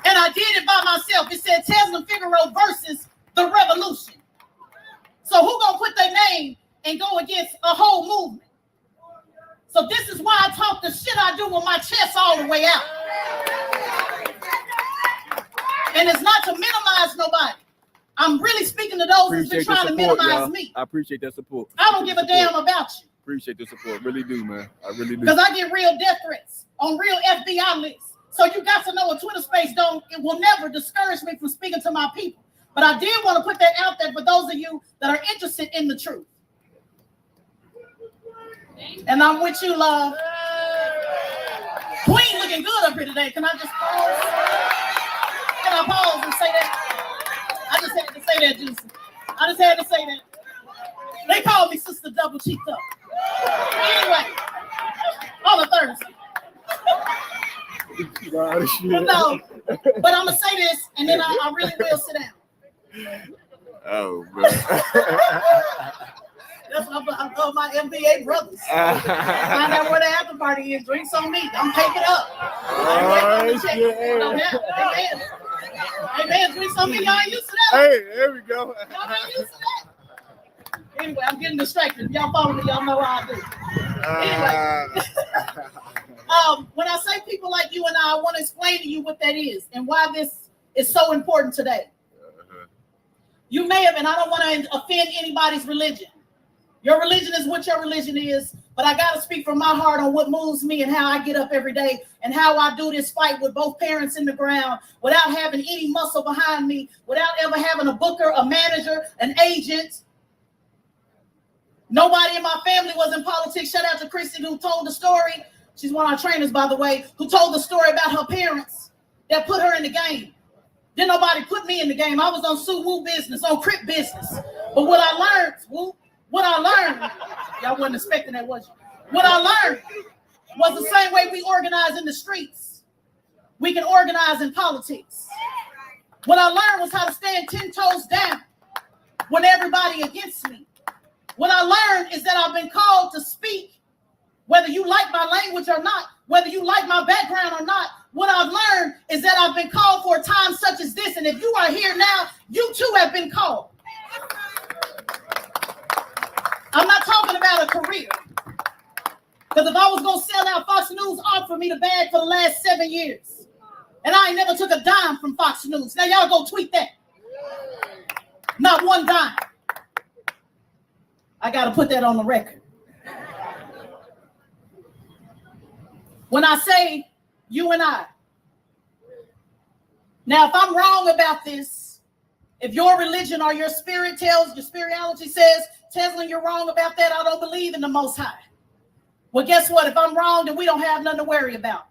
And I did it by myself. It said Tesla Figaro versus the revolution. So who gonna put their name and go against a whole movement? So this is why I talk the shit I do with my chest all the way out. And it's not to minimize nobody. I'm really speaking to those who've been trying to minimize me. I appreciate that support. I don't give a damn about you. Appreciate the support. Really do, man. I really do. Because I get real death threats on real FBI lists. So you got to know a Twitter space it will never discourage me from speaking to my people. But I did want to put that out there for those of you that are interested in the truth. And I'm with you, love. Queen looking good up here today. Can I just pause? Can I pause and say that? I just had to say that, Juicy. I just had to say that. They call me Sister Double Cheeked Up. Anyway, on a Thursday. But no, but I'm gonna say this, and then I really will sit down. Oh, man. That's what I love my NBA brothers. Find out where the after party is. Drinks on me. I'm taping up. Hey man, drinks on me. Y'all ain't used to that. Hey, there we go. Y'all ain't used to that. Anyway, I'm getting distracted. If y'all follow me, y'all know how I do. Anyway, when I say people like you and I want to explain to you what that is and why this is so important today. You may have, and I don't want to offend anybody's religion. Your religion is what your religion is, but I got to speak from my heart on what moves me and how I get up every day and how I do this fight with both parents in the ground without having any muscle behind me, without ever having a booker, a manager, an agent. Nobody in my family was in politics. Shout out to Christy who told the story. She's one of our trainers, by the way, who told the story about her parents that put her in the game. Didn't nobody put me in the game. I was on Sue Woo business, on Crip business. But what I learned, y'all wasn't expecting that, was you? What I learned was the same way we organize in the streets, we can organize in politics. What I learned was how to stand 10 toes down when everybody against me. What I learned is that I've been called to speak, whether you like my language or not, whether you like my background or not. What I've learned is that I've been called for a time such as this. And if you are here now, you too have been called. I'm not talking about a career. Because if I was going to sell out, Fox News offered me the bag for the last 7 years. And I ain't never took a dime from Fox News. Now y'all go tweet that. Not one dime. I got to put that on the record. When I say you and I. Now, if I'm wrong about this, if your religion or your spirit tells, your spirituality says, Tesla, you're wrong about that, I don't believe in the Most High. Well, guess what? If I'm wrong, then we don't have nothing to worry about.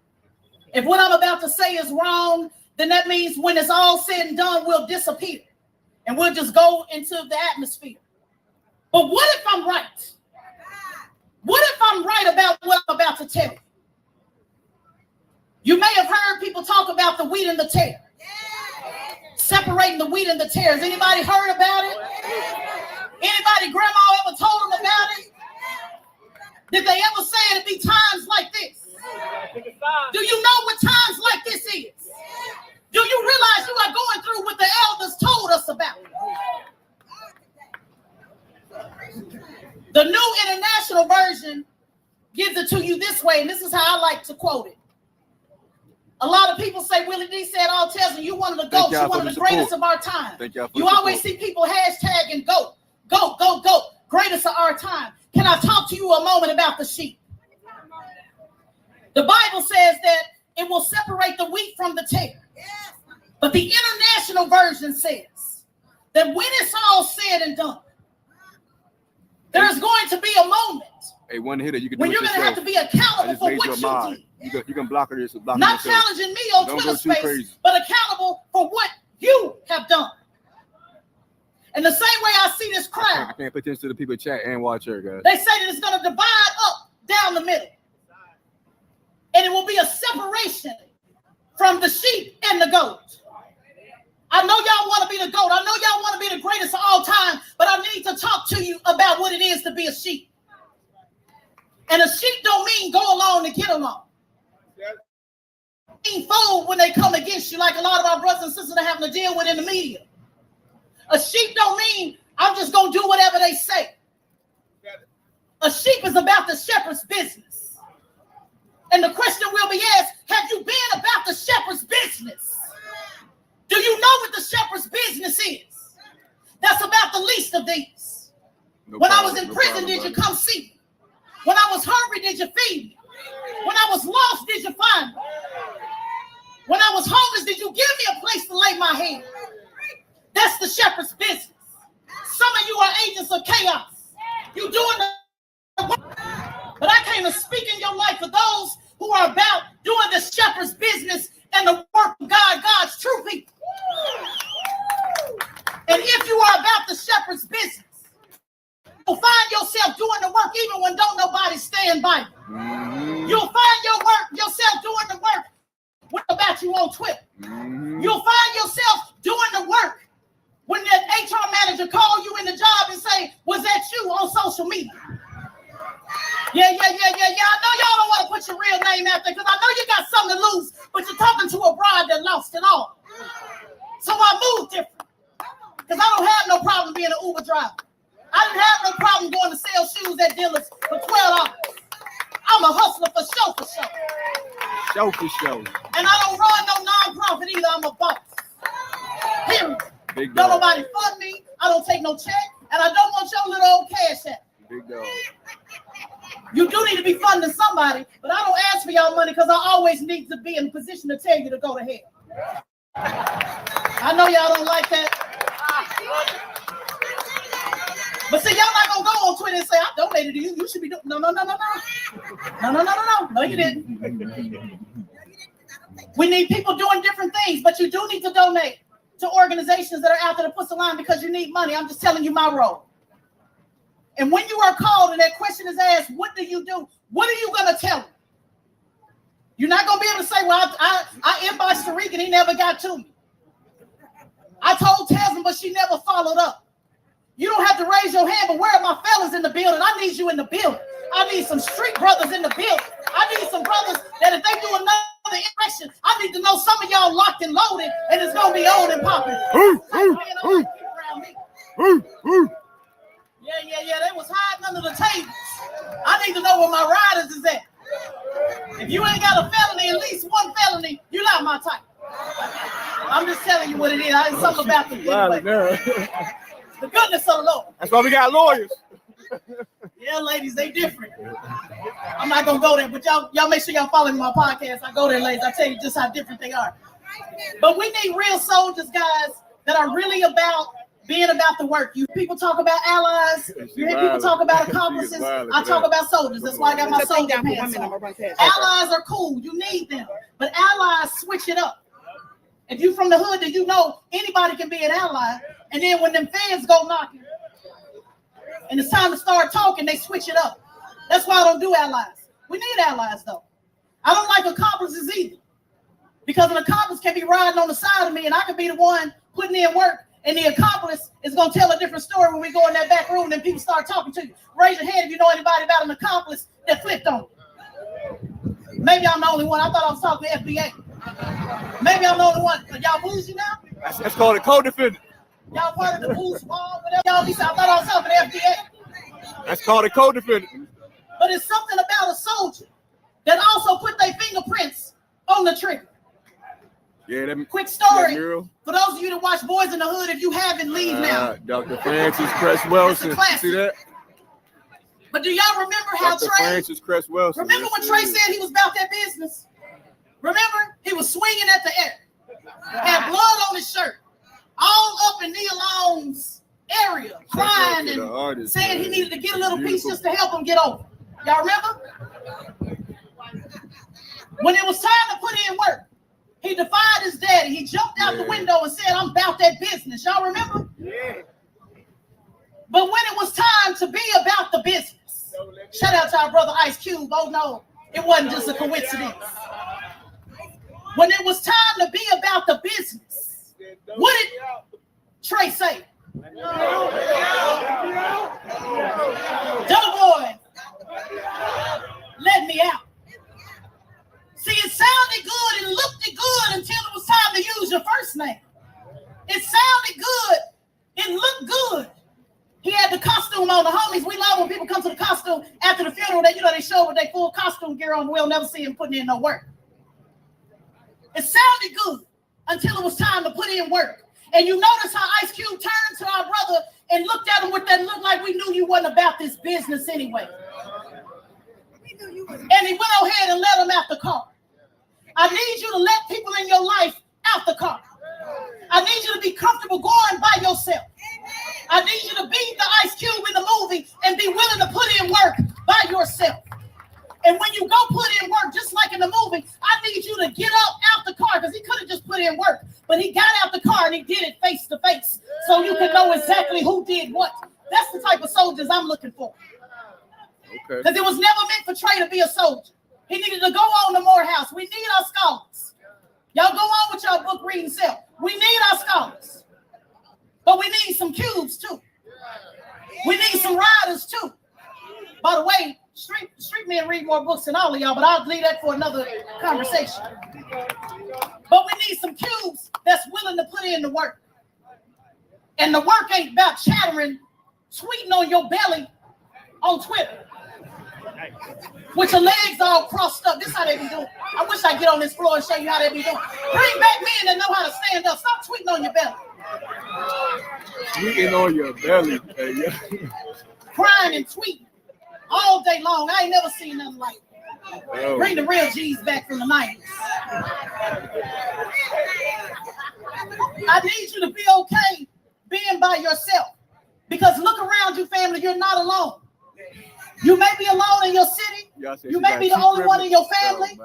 If what I'm about to say is wrong, then that means when it's all said and done, we'll disappear. And we'll just go into the atmosphere. But what if I'm right? What if I'm right about what I'm about to tell you? You may have heard people talk about the wheat and the tare. Separating the wheat and the tares. Anybody heard about it? Anybody grandma ever told them about it? Did they ever say it'd be times like this? Do you know what times like this is? Do you realize you are going through what the elders told us about? The New International Version gives it to you this way, and this is how I like to quote it. A lot of people say Willie D said, "All Tesla, you one of the GOATs, you one of the greatest of our time." You always see people hashtagging GOAT, GOAT, GOAT, GOAT, greatest of our time. Can I talk to you a moment about the sheep? The Bible says that it will separate the wheat from the tare. But the International Version says that when it's all said and done, there's going to be a moment one hitter, you can when you're going to have to be accountable for what you did. You can block her. Not challenging me on Twitter space, but accountable for what you have done. And the same way I see this crowd, I can't pay attention to the people chat and watch her, guys. They say that it's going to divide up down the middle. And it will be a separation from the sheep and the goat. I know y'all want to be the goat. I know y'all want to be the greatest of all time, but I need to talk to you about what it is to be a sheep. And a sheep don't mean go along to get along. Mean fold when they come against you, like a lot of our brothers and sisters are having to deal with in the media. A sheep don't mean I'm just going to do whatever they say. A sheep is about the shepherd's business. And the question will be asked, have you been about the shepherd's business? Do you know what the shepherd's business is? When I was in prison, did you come see me? When I was hungry, did you feed me? When I was lost, did you find me? When I was homeless, did you give me a place to lay my head? That's the shepherd's business. Some of you are agents of chaos. You doing the work. But I came to speak in your life for those who are about doing the shepherd's business and the work of God, God's true people. And if you are about the shepherd's business, you'll find yourself doing the work even when don't nobody stand by you. You'll find yourself doing the work when about you on Twitter. You'll find yourself doing the work when the HR manager call you in the job and say, was that you on social media? Yeah. I know y'all don't want to put your real name out there because I know you got something to lose, but you're talking to a bride that lost it all. So I moved different because I don't have no problem being an Uber driver. I didn't have no problem going to sell shoes at dealers for $12. I'm a hustler for show. Show for show. And I don't run no nonprofit either. I'm a boss. Period. Big Don't dog. nobody fund me. I don't take no check. And I don't want your little old cash app. Big dog. You do need to be funding somebody, but I don't ask for y'all money because I always need to be in a position to tell you to go to hell. I know y'all don't like that. But see, y'all not gonna go on Twitter and say, I donated to you. You should be doing. No. No, you didn't. We need people doing different things, but you do need to donate to organizations that are out there to put the line because you need money. I'm just telling you my role. And when you are called and that question is asked, what do you do? What are you gonna tell them? You're not gonna be able to say, well, I inboxed Tariq and he never got to me. I told Tasman, but she never followed up. You don't have to raise your hand, but where are my fellas in the building? I need you in the building. I need some street brothers in the building. I need some brothers that if they do another election, I need to know some of y'all locked and loaded, and it's gonna be on and popping. Yeah. They was hiding under the tables. I need to know where my riders is at. If you ain't got a felony, at least one felony, you're not my type. I'm just telling you what it is. I ain't something about the anyway. The goodness of the Lord. That's why we got lawyers. Yeah, ladies, they different. I'm not gonna go there, but y'all make sure y'all follow me on my podcast. I go there, ladies. I tell you just how different they are. But we need real soldiers, guys, that are really about being about the work. You people talk about allies. You hear people talk about accomplices. I talk about soldiers. That's why I got my soldier pants on. Allies are cool. You need them, but allies switch it up. If you from the hood, then you know anybody can be an ally. And then when them fans go knocking, and it's time to start talking, they switch it up. That's why I don't do allies. We need allies, though. I don't like accomplices either. Because an accomplice can be riding on the side of me, and I could be the one putting in work, and the accomplice is going to tell a different story when we go in that back room and people start talking to you. Raise your hand if you know anybody about an accomplice that flipped on you. Maybe I'm the only one. I thought I was talking to FBA. Maybe I'm the only one. Y'all bougie now? That's called a co-defendant. Y'all part of the boost wall, whatever y'all be saying. I thought I was talking to FBA. That's called a co-defendant. But it's something about a soldier that also put their fingerprints on the trigger. Yeah, that quick story. For those of you that watch Boys in the Hood, if you haven't, leave now. Dr. Francis Cress Wilson. See that? But do y'all remember how Dr. Trey? Francis Cress Wilson. Remember when Trey said he was about that business? Remember? He was swinging at the air. Had blood on his shirt. All up in Neil Long's area, crying and saying he needed to get a little piece just to help him get over. Y'all remember? When it was time to put in work, he defied his daddy. He jumped out the window and said, I'm about that business. Y'all remember? Yeah. But when it was time to be about the business, shout out to our brother Ice Cube. Oh no, it wasn't just a coincidence. When it was time to be about the business, what did Trey say? Double boy, let me out. See, it sounded good and looked good until it was time to use your first name. It sounded good. It looked good. He had the costume on. The homies, we love when people come to the costume after the funeral. They show with their full costume gear on. We'll never see him putting in no work. It sounded good until it was time to put in work. And you notice how Ice Cube turned to our brother and looked at them with that look like we knew you wasn't about this business anyway. And he went ahead and let them out the car. I need you to let people in your life out the car. I need you to be comfortable going by yourself. I need you to be the Ice Cube in the movie and be willing to put in work by yourself. And when you go put in work, just like in the movie, I need you to get up out the car, because he could have just put in work, but he got out the car and he did it face to face, so you can know exactly who did what. That's the type of soldiers I'm looking for. Because it was never meant for Trey to be a soldier. He needed to go on to Morehouse. We need our scholars. Y'all go on with y'all book reading self. We need our scholars. But we need some cubes too. We need some riders too. By the way, street men read more books than all of y'all, but I'll leave that for another conversation. But we need some cubes that's willing to put in the work. And the work ain't about chattering, tweeting on your belly on Twitter. With your legs all crossed up. This is how they be doing. I wish I get on this floor and show you how they be doing. Bring back men that know how to stand up. Stop tweeting on your belly. Tweeting on your belly. Crying and tweeting all day long. I ain't never seen nothing like it. Oh. Bring the real G's back from the 90s. I need you to be okay being by yourself. Because look around you, family. You're not alone. You may be alone in your city. You may be the only one in your family.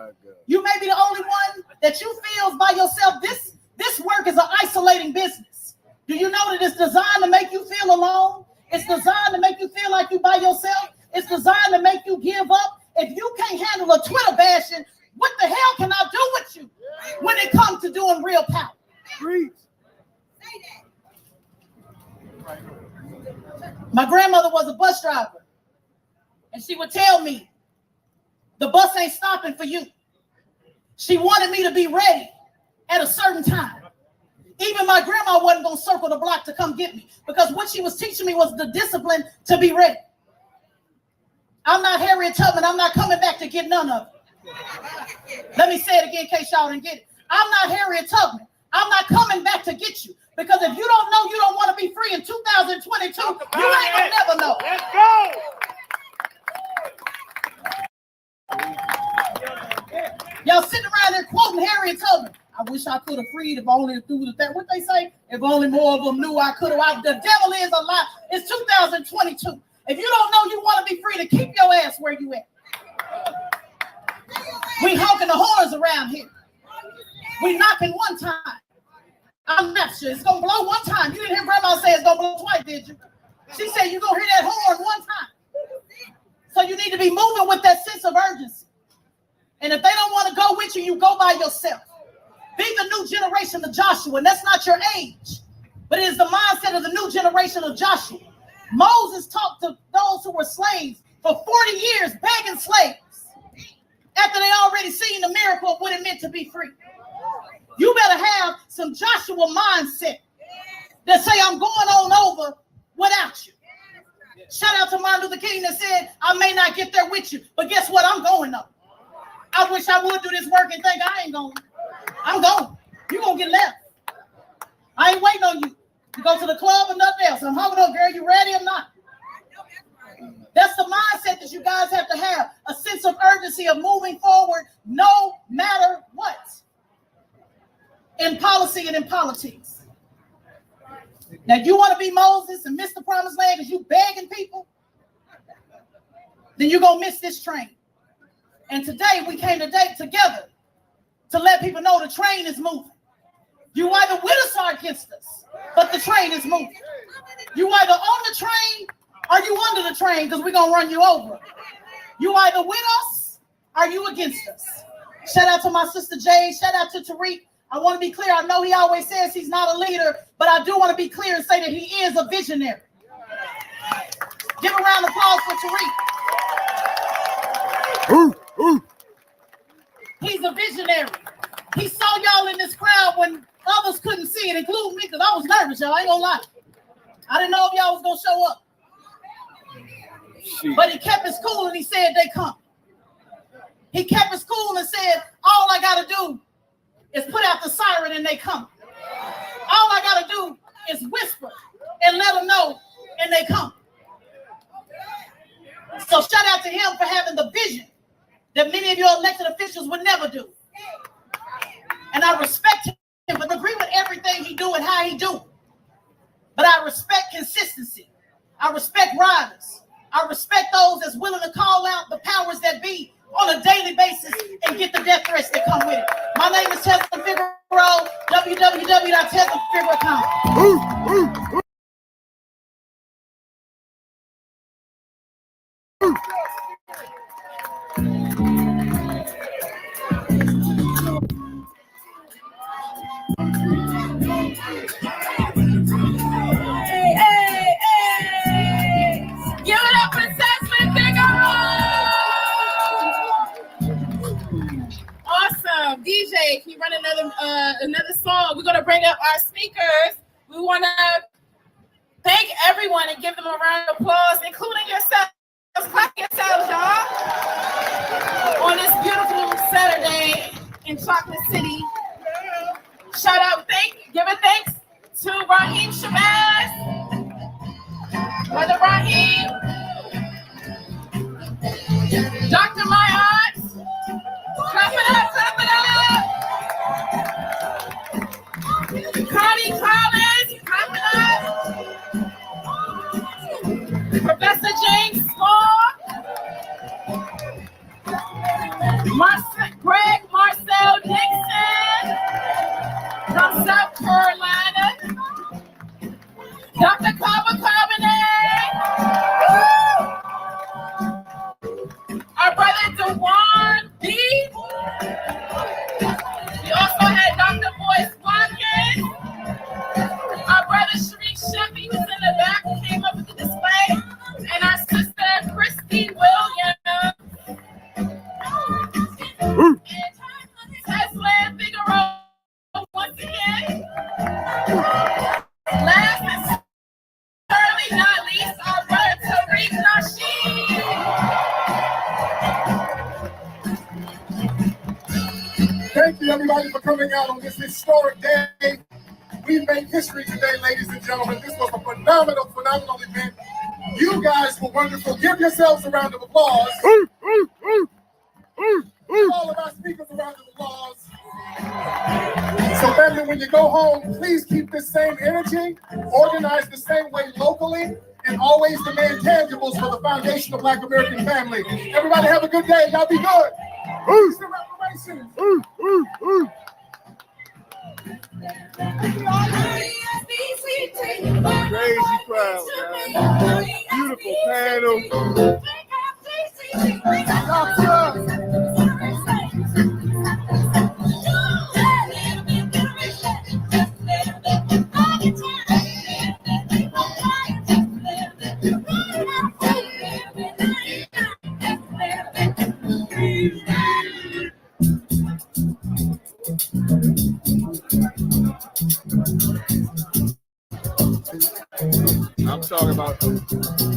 You may be the only one that you feel by yourself. This work is an isolating business. Do you know that it's designed to make you feel alone? It's designed to make you feel like you by yourself. It's designed to make you give up. If you can't handle a Twitter bashing, what the hell can I do with you when it comes to doing real power? My grandmother was a bus driver. And she would tell me, the bus ain't stopping for you. She wanted me to be ready at a certain time. Even my grandma wasn't going to circle the block to come get me, because what she was teaching me was the discipline to be ready. I'm not Harriet Tubman. I'm not coming back to get none of it. Let me say it again in case y'all didn't get it. I'm not Harriet Tubman. I'm not coming back to get you, because if you don't know you don't want to be free in 2022, you ain't going to never know. Let's go. Y'all sitting around there quoting Harriet Tubman. I wish I could have freed if only through the what they say. If only more of them knew I could have. The devil is a lie. It's 2022. If you don't know you want to be free, to keep your ass where you at. We honking the horns around here. We knocking one time. I'm not sure. It's gonna blow one time. You didn't hear Grandma say it's gonna blow twice, did you? She said you're gonna hear that horn one time. So you need to be moving with that sense of urgency. And if they don't want to go with you, you go by yourself. Be the new generation of Joshua. And that's not your age, but it is the mindset of the new generation of Joshua. Moses talked to those who were slaves for 40 years, begging slaves, after they already seen the miracle of what it meant to be free. You better have some Joshua mindset that say, I'm going on over without you. Shout out to Martin Luther King that said, I may not get there with you, but guess what? I'm going up. I wish I would do this work and think I ain't going. I'm going. You're going to get left. I ain't waiting on you. You go to the club or nothing else. I'm hungry, girl. You ready or not? That's the mindset that you guys have to have. A sense of urgency of moving forward no matter what. In policy and in politics. Now, you want to be Moses and miss the promised land because you begging people? Then you're going to miss this train. And today we came together to let people know the train is moving. You either with us or against us, but the train is moving. You either on the train or you under the train, because we're going to run you over. You either with us or you against us. Shout out to my sister Jade. Shout out to Tariq. I want to be clear. I know he always says he's not a leader, but I do want to be clear and say that he is a visionary. Give a round of applause for Tariq. He's a visionary. He saw y'all in this crowd when others couldn't see it, including me, because I was nervous, y'all. I ain't gonna lie. I didn't know if y'all was gonna show up. But he kept his cool and he said they come. He kept his cool and said, all I gotta do is put out the siren and they come. All I gotta do is whisper and let them know and they come. So shout out to him for having the vision that many of your elected officials would never do. And I respect him, but agree with everything he do and how he do. But I respect consistency. I respect riders. I respect those that's willing to call out the powers that be on a daily basis and get the death threats that come with it. My name is Tesla Figueroa, www.teslafigueroa.com. Give it up for Tesla Figueroa! Awesome. DJ, can you run another song? We're going to bring up our speakers. We want to thank everyone and give them a round of applause, including yourselves. Clap yourselves, y'all. On this beautiful Saturday in Chocolate City. Shout out, give a thanks to Raheem Shabazz. Brother Raheem. Dr. Mayat. Clap it up, clap it up. Connie Collins, clap it up. Professor James Small. Greg Marcel Dixon from South Carolina. Dr. Kaba Cabernet. Our brother Dewan B. We also had Dr. Boyce Watkins. Our brother Sharif Sheffy, who's in the back, who came up with the display. And our sister Christy Williams. And Tesla Figueroa once again. Last and certainly not least, our brother Tariq Nasheed. Thank you, everybody, for coming out on this historic day. We made history today, ladies and gentlemen. This was a phenomenal event. You guys were wonderful. Give yourselves a round of applause. All of our speakers a round of applause. So, family, when you go home, please keep this same energy, organize the same way locally, and always demand tangibles for the foundation of Black American family. Everybody have a good day. Y'all be good. Peace and reparations. Crazy crowd, man. Beautiful panel. I'm talking about a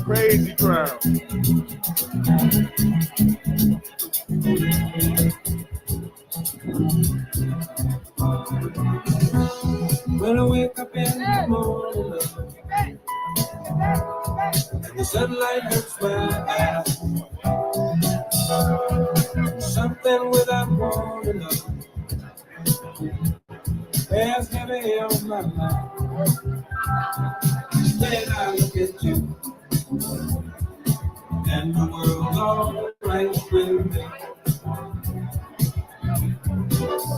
crazy crowd. When I wake up in the morning, and the sunlight hurts my eyes, something without warning up bears heavy on my mind. Then I look at you, and the world's all right with me.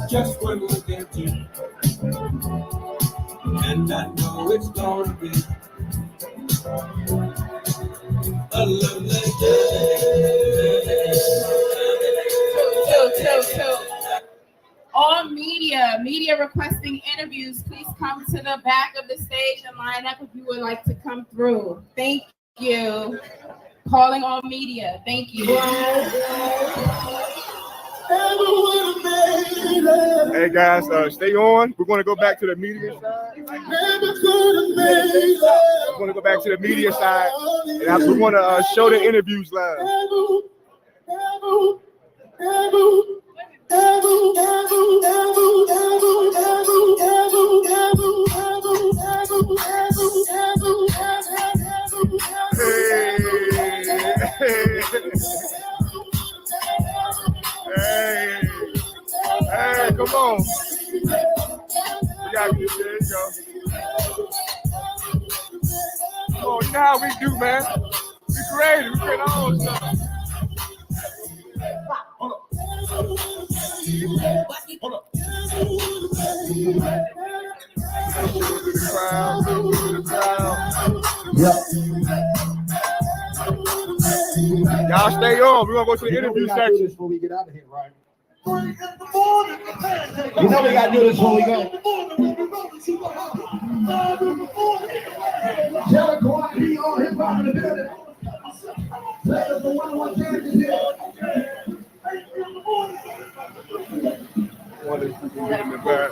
Just one look at you, and I know it's gonna be a lovely day. All media requesting interviews, please come to the back of the stage and line up if you would like to come through. Thank you. Calling all media. Thank you. Hey guys, stay on. We're going to go back to the media side. We're going to go back to the media side, and we want to show the interviews live. There you go. Oh, now we do, man. We creative. We create our own stuff. Hold up. Hold up. Yep. Y'all stay on. We're gonna go to the interview section before we get out of here, right? You know we gotta do this when we go. One is in the back.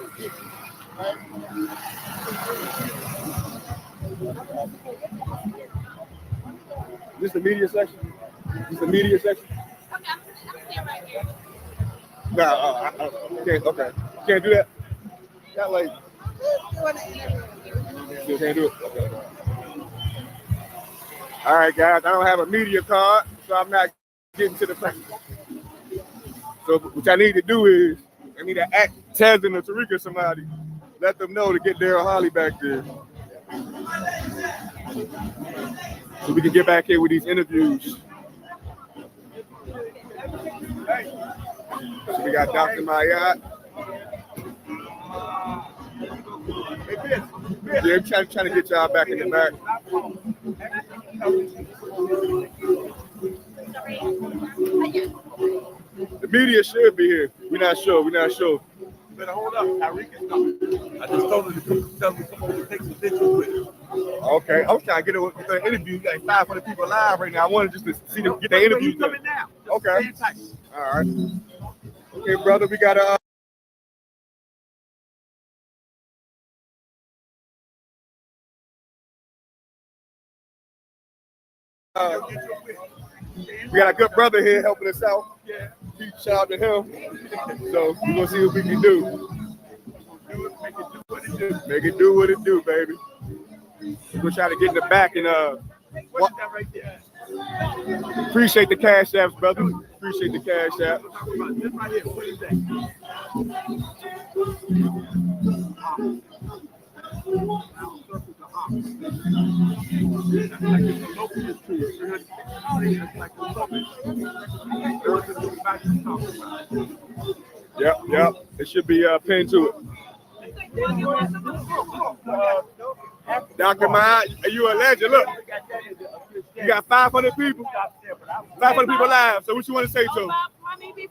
This the media section? This the media section? Okay, I'm right here. No, can't. Okay, can't do that. That like. You can't do it. Okay. All right, guys. I don't have a media card, so I'm not getting to the front. So what I need to do is I need to act Taz or Tarika somebody. Let them know to get Daryl Holly back there. So we can get back here with these interviews. So we got Dr. Mayat. Yeah, I'm trying to get y'all back in the back. The media should be here. We're not sure. Better hold up. Tyreek is coming. I just told her to tell me come over and take some pictures with him. Okay, I was trying to get an interview. We got 500 people live right now. I wanted just to see them get the interview done. Coming now. Okay. All right. Okay, brother, we got a. We got a good brother here helping us out. Yeah. Shout out to him. So we're gonna see what we can do. Make it do what it do, baby. We're trying to get in the back and what? Appreciate the cash apps, brother. Appreciate the cash app. Yep. It should be pinned to it. Dr. Maya, you a legend. Look, you got 500 people. 500 people live. So what you want to say to them?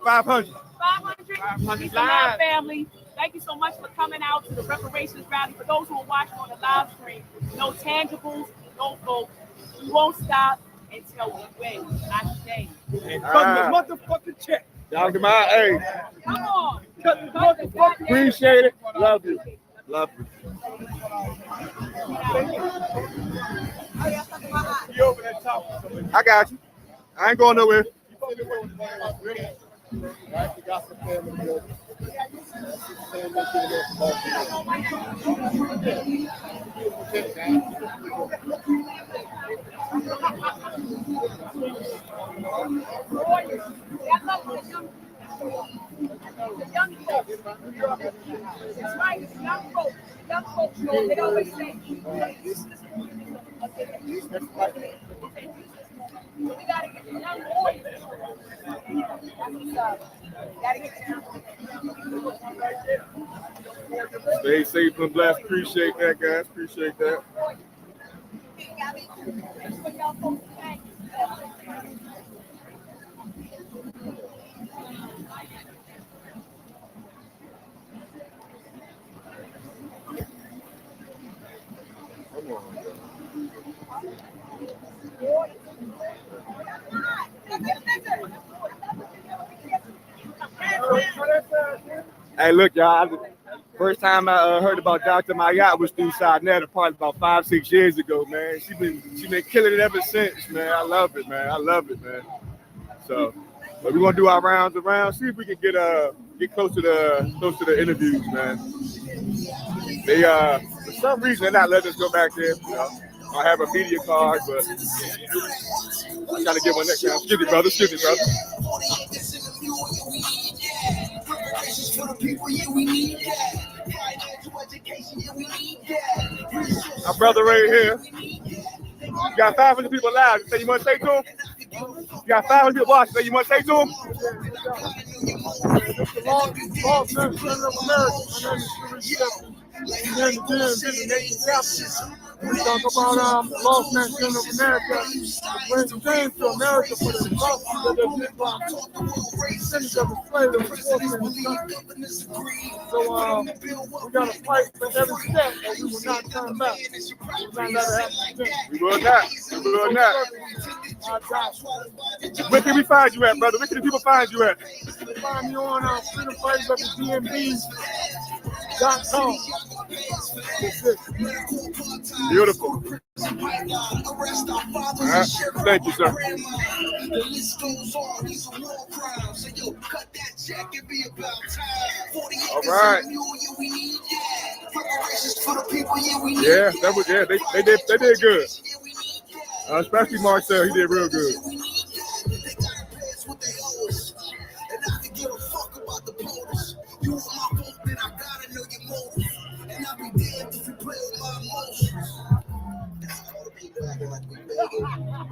500. 500 live family. Thank you so much for coming out to the reparations rally. For those who are watching on the live stream, no tangibles, no votes. We won't stop until we win. I say. And cut the motherfucking check. Dr. Maya, hey. Come on. Appreciate it. Love you. I got you. I ain't going nowhere. That's right, it's young folks. Young folks know they always say, we gotta get the young boys. Stay safe and blessed. Appreciate that, guys. Appreciate that. Hey, look, y'all. First time I heard about Dr. Mayat was through Sidnetta, probably about 5-6 years ago, man. She been killing it ever since, man. I love it, man. So, but we're gonna do our rounds around, see if we can get close to the interviews, man. They for some reason they're not letting us go back there. You know, I have a media card, but I'm trying to get one next time. Excuse me, brother. people, yeah, we need that. Financial education, yeah, we need that. My brother right here. You got 500 people live. You say you want to say to him? You got 500 people watching. Say you want to say to him? We talk about lost men children of America, bring change to America for the atrocities that they did by descendants of the slave that was forced in this country. So we got to fight for every step, and we will not turn back. We will not let it happen again. We will not. We will not. Where can we find you at, brother? Where can the people find you at? You can find me on freedomfightersofthedmv.com. Beautiful. Thank you, sir. All right. Yeah, that was they did good. Especially Marcel, he did real good.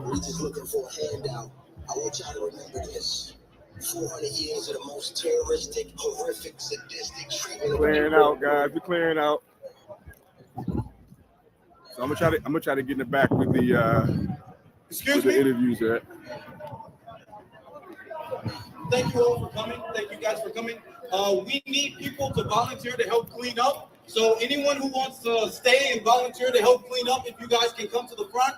We just looking for a handout. I want y'all to remember this. 400 years of the most terroristic, horrific, sadistic treatment. Clearing out, guys. We're clearing out. So I'm gonna try to get in the back with the interviews at. Thank you all for coming. Thank you guys for coming. We need people to volunteer to help clean up. So anyone who wants to stay and volunteer to help clean up, if you guys can come to the front.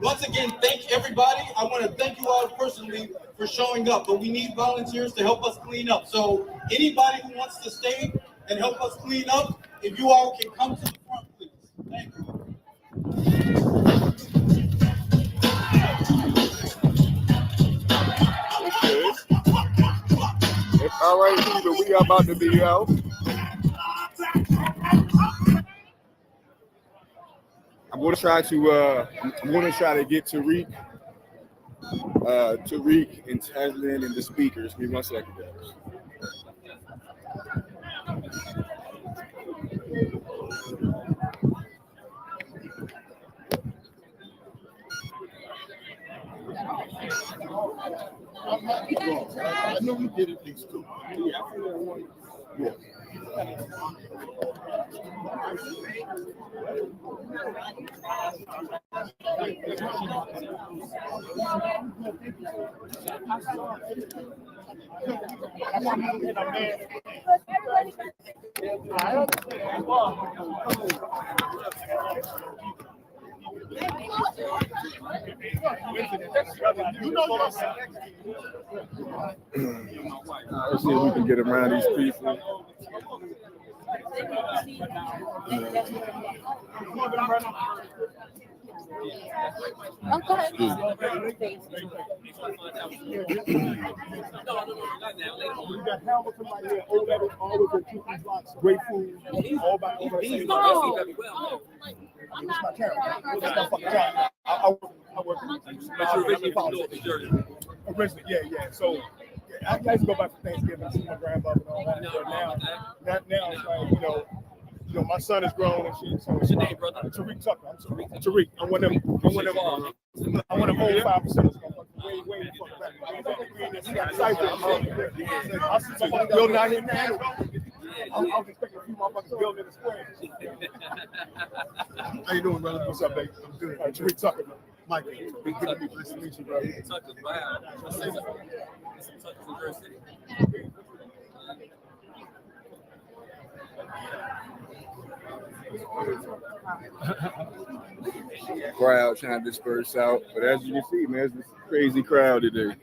Once again, thank everybody. I want to thank you all personally for showing up, but we need volunteers to help us clean up. So anybody who wants to stay and help us clean up, if you all can come to the front, please. Thank you. All right, people, we are about to be out. I'm going to try to get Tariq and Teslin and the speakers. Give me 1 second, guys. I know we did it these two. Yeah. Let's see if we can get around these people. We got Hamilton right here, always at 2 blocks, great food, all by all by it's my camera. It's my fucking camera. I work originally, yeah. So I used to go back for Thanksgiving and see my grandmother and all that. But now it's like, you know, my son is grown and shit. So what's your name, brother? Tariq Tucker. I'm Tariq. I'm one of them old 5%. Way the fuck back. I see somebody building out here now. I was expecting a few motherfuckers building in the square. How you doing, brother? What's up, baby? I'm good. Tariq Tucker, Mike. Nice to meet you, brother. Tucker's wow. Tucker's in Jersey City. Crowd trying to disperse out, but as you can see, man, it's a crazy crowd today.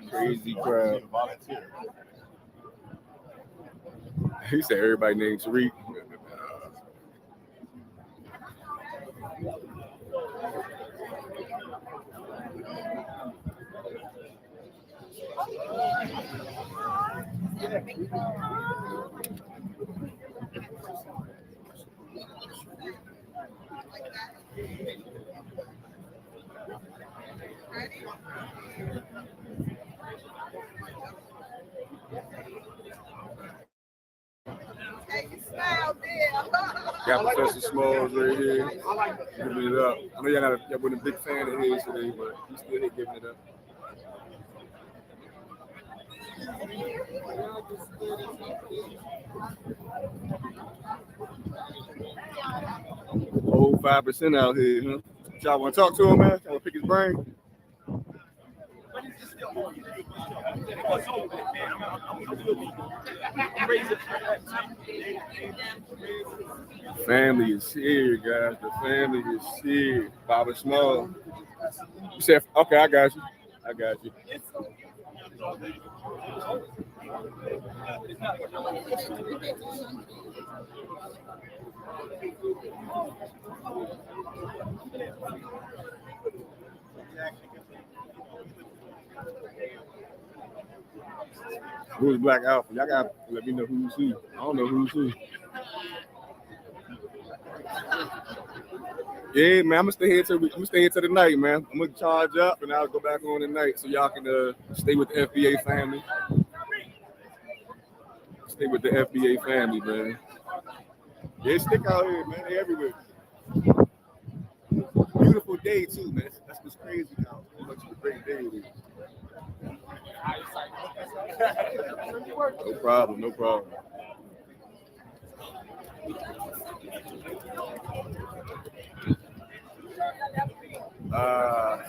Crazy crowd. He said everybody named Tariq. Got Professor Smalls right here giving it up. I know y'all wasn't a big fan of his today, but he's still here giving it up. Old 5% out here, huh? Y'all want to talk to him, man? Y'all want to pick his brain? Family is here, guys. The family is here. Baba Small. You said, okay, I got you. I got you. Who's Black Alpha? Y'all gotta let me know who's who. I don't know who's who. Yeah, man, I'm gonna stay here till the night, man. I'm gonna charge up and I'll go back on tonight so y'all can stay with the FBA family. Stay with the FBA family, man. They stick out here, man. They everywhere. Beautiful day too, man. That's what's crazy now. How much of a great day it is. No problem, no problem. I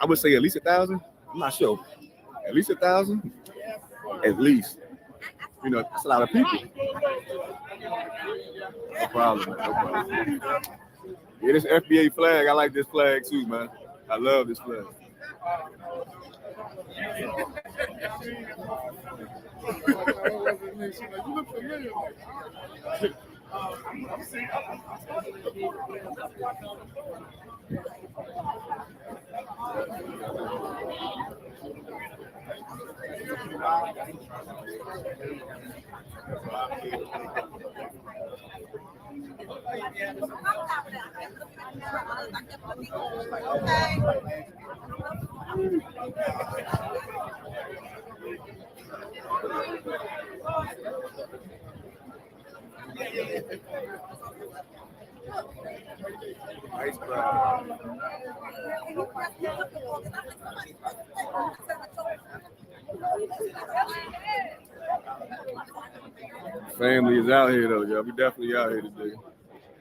would say at least 1,000. I'm not sure. At least 1,000. At least. You know, that's a lot of people. No problem. No problem. Yeah, this FBA flag. I like this flag too, man. I love this flag. You look familiar. Nice crowd. Family is out here though, y'all. We definitely out here today.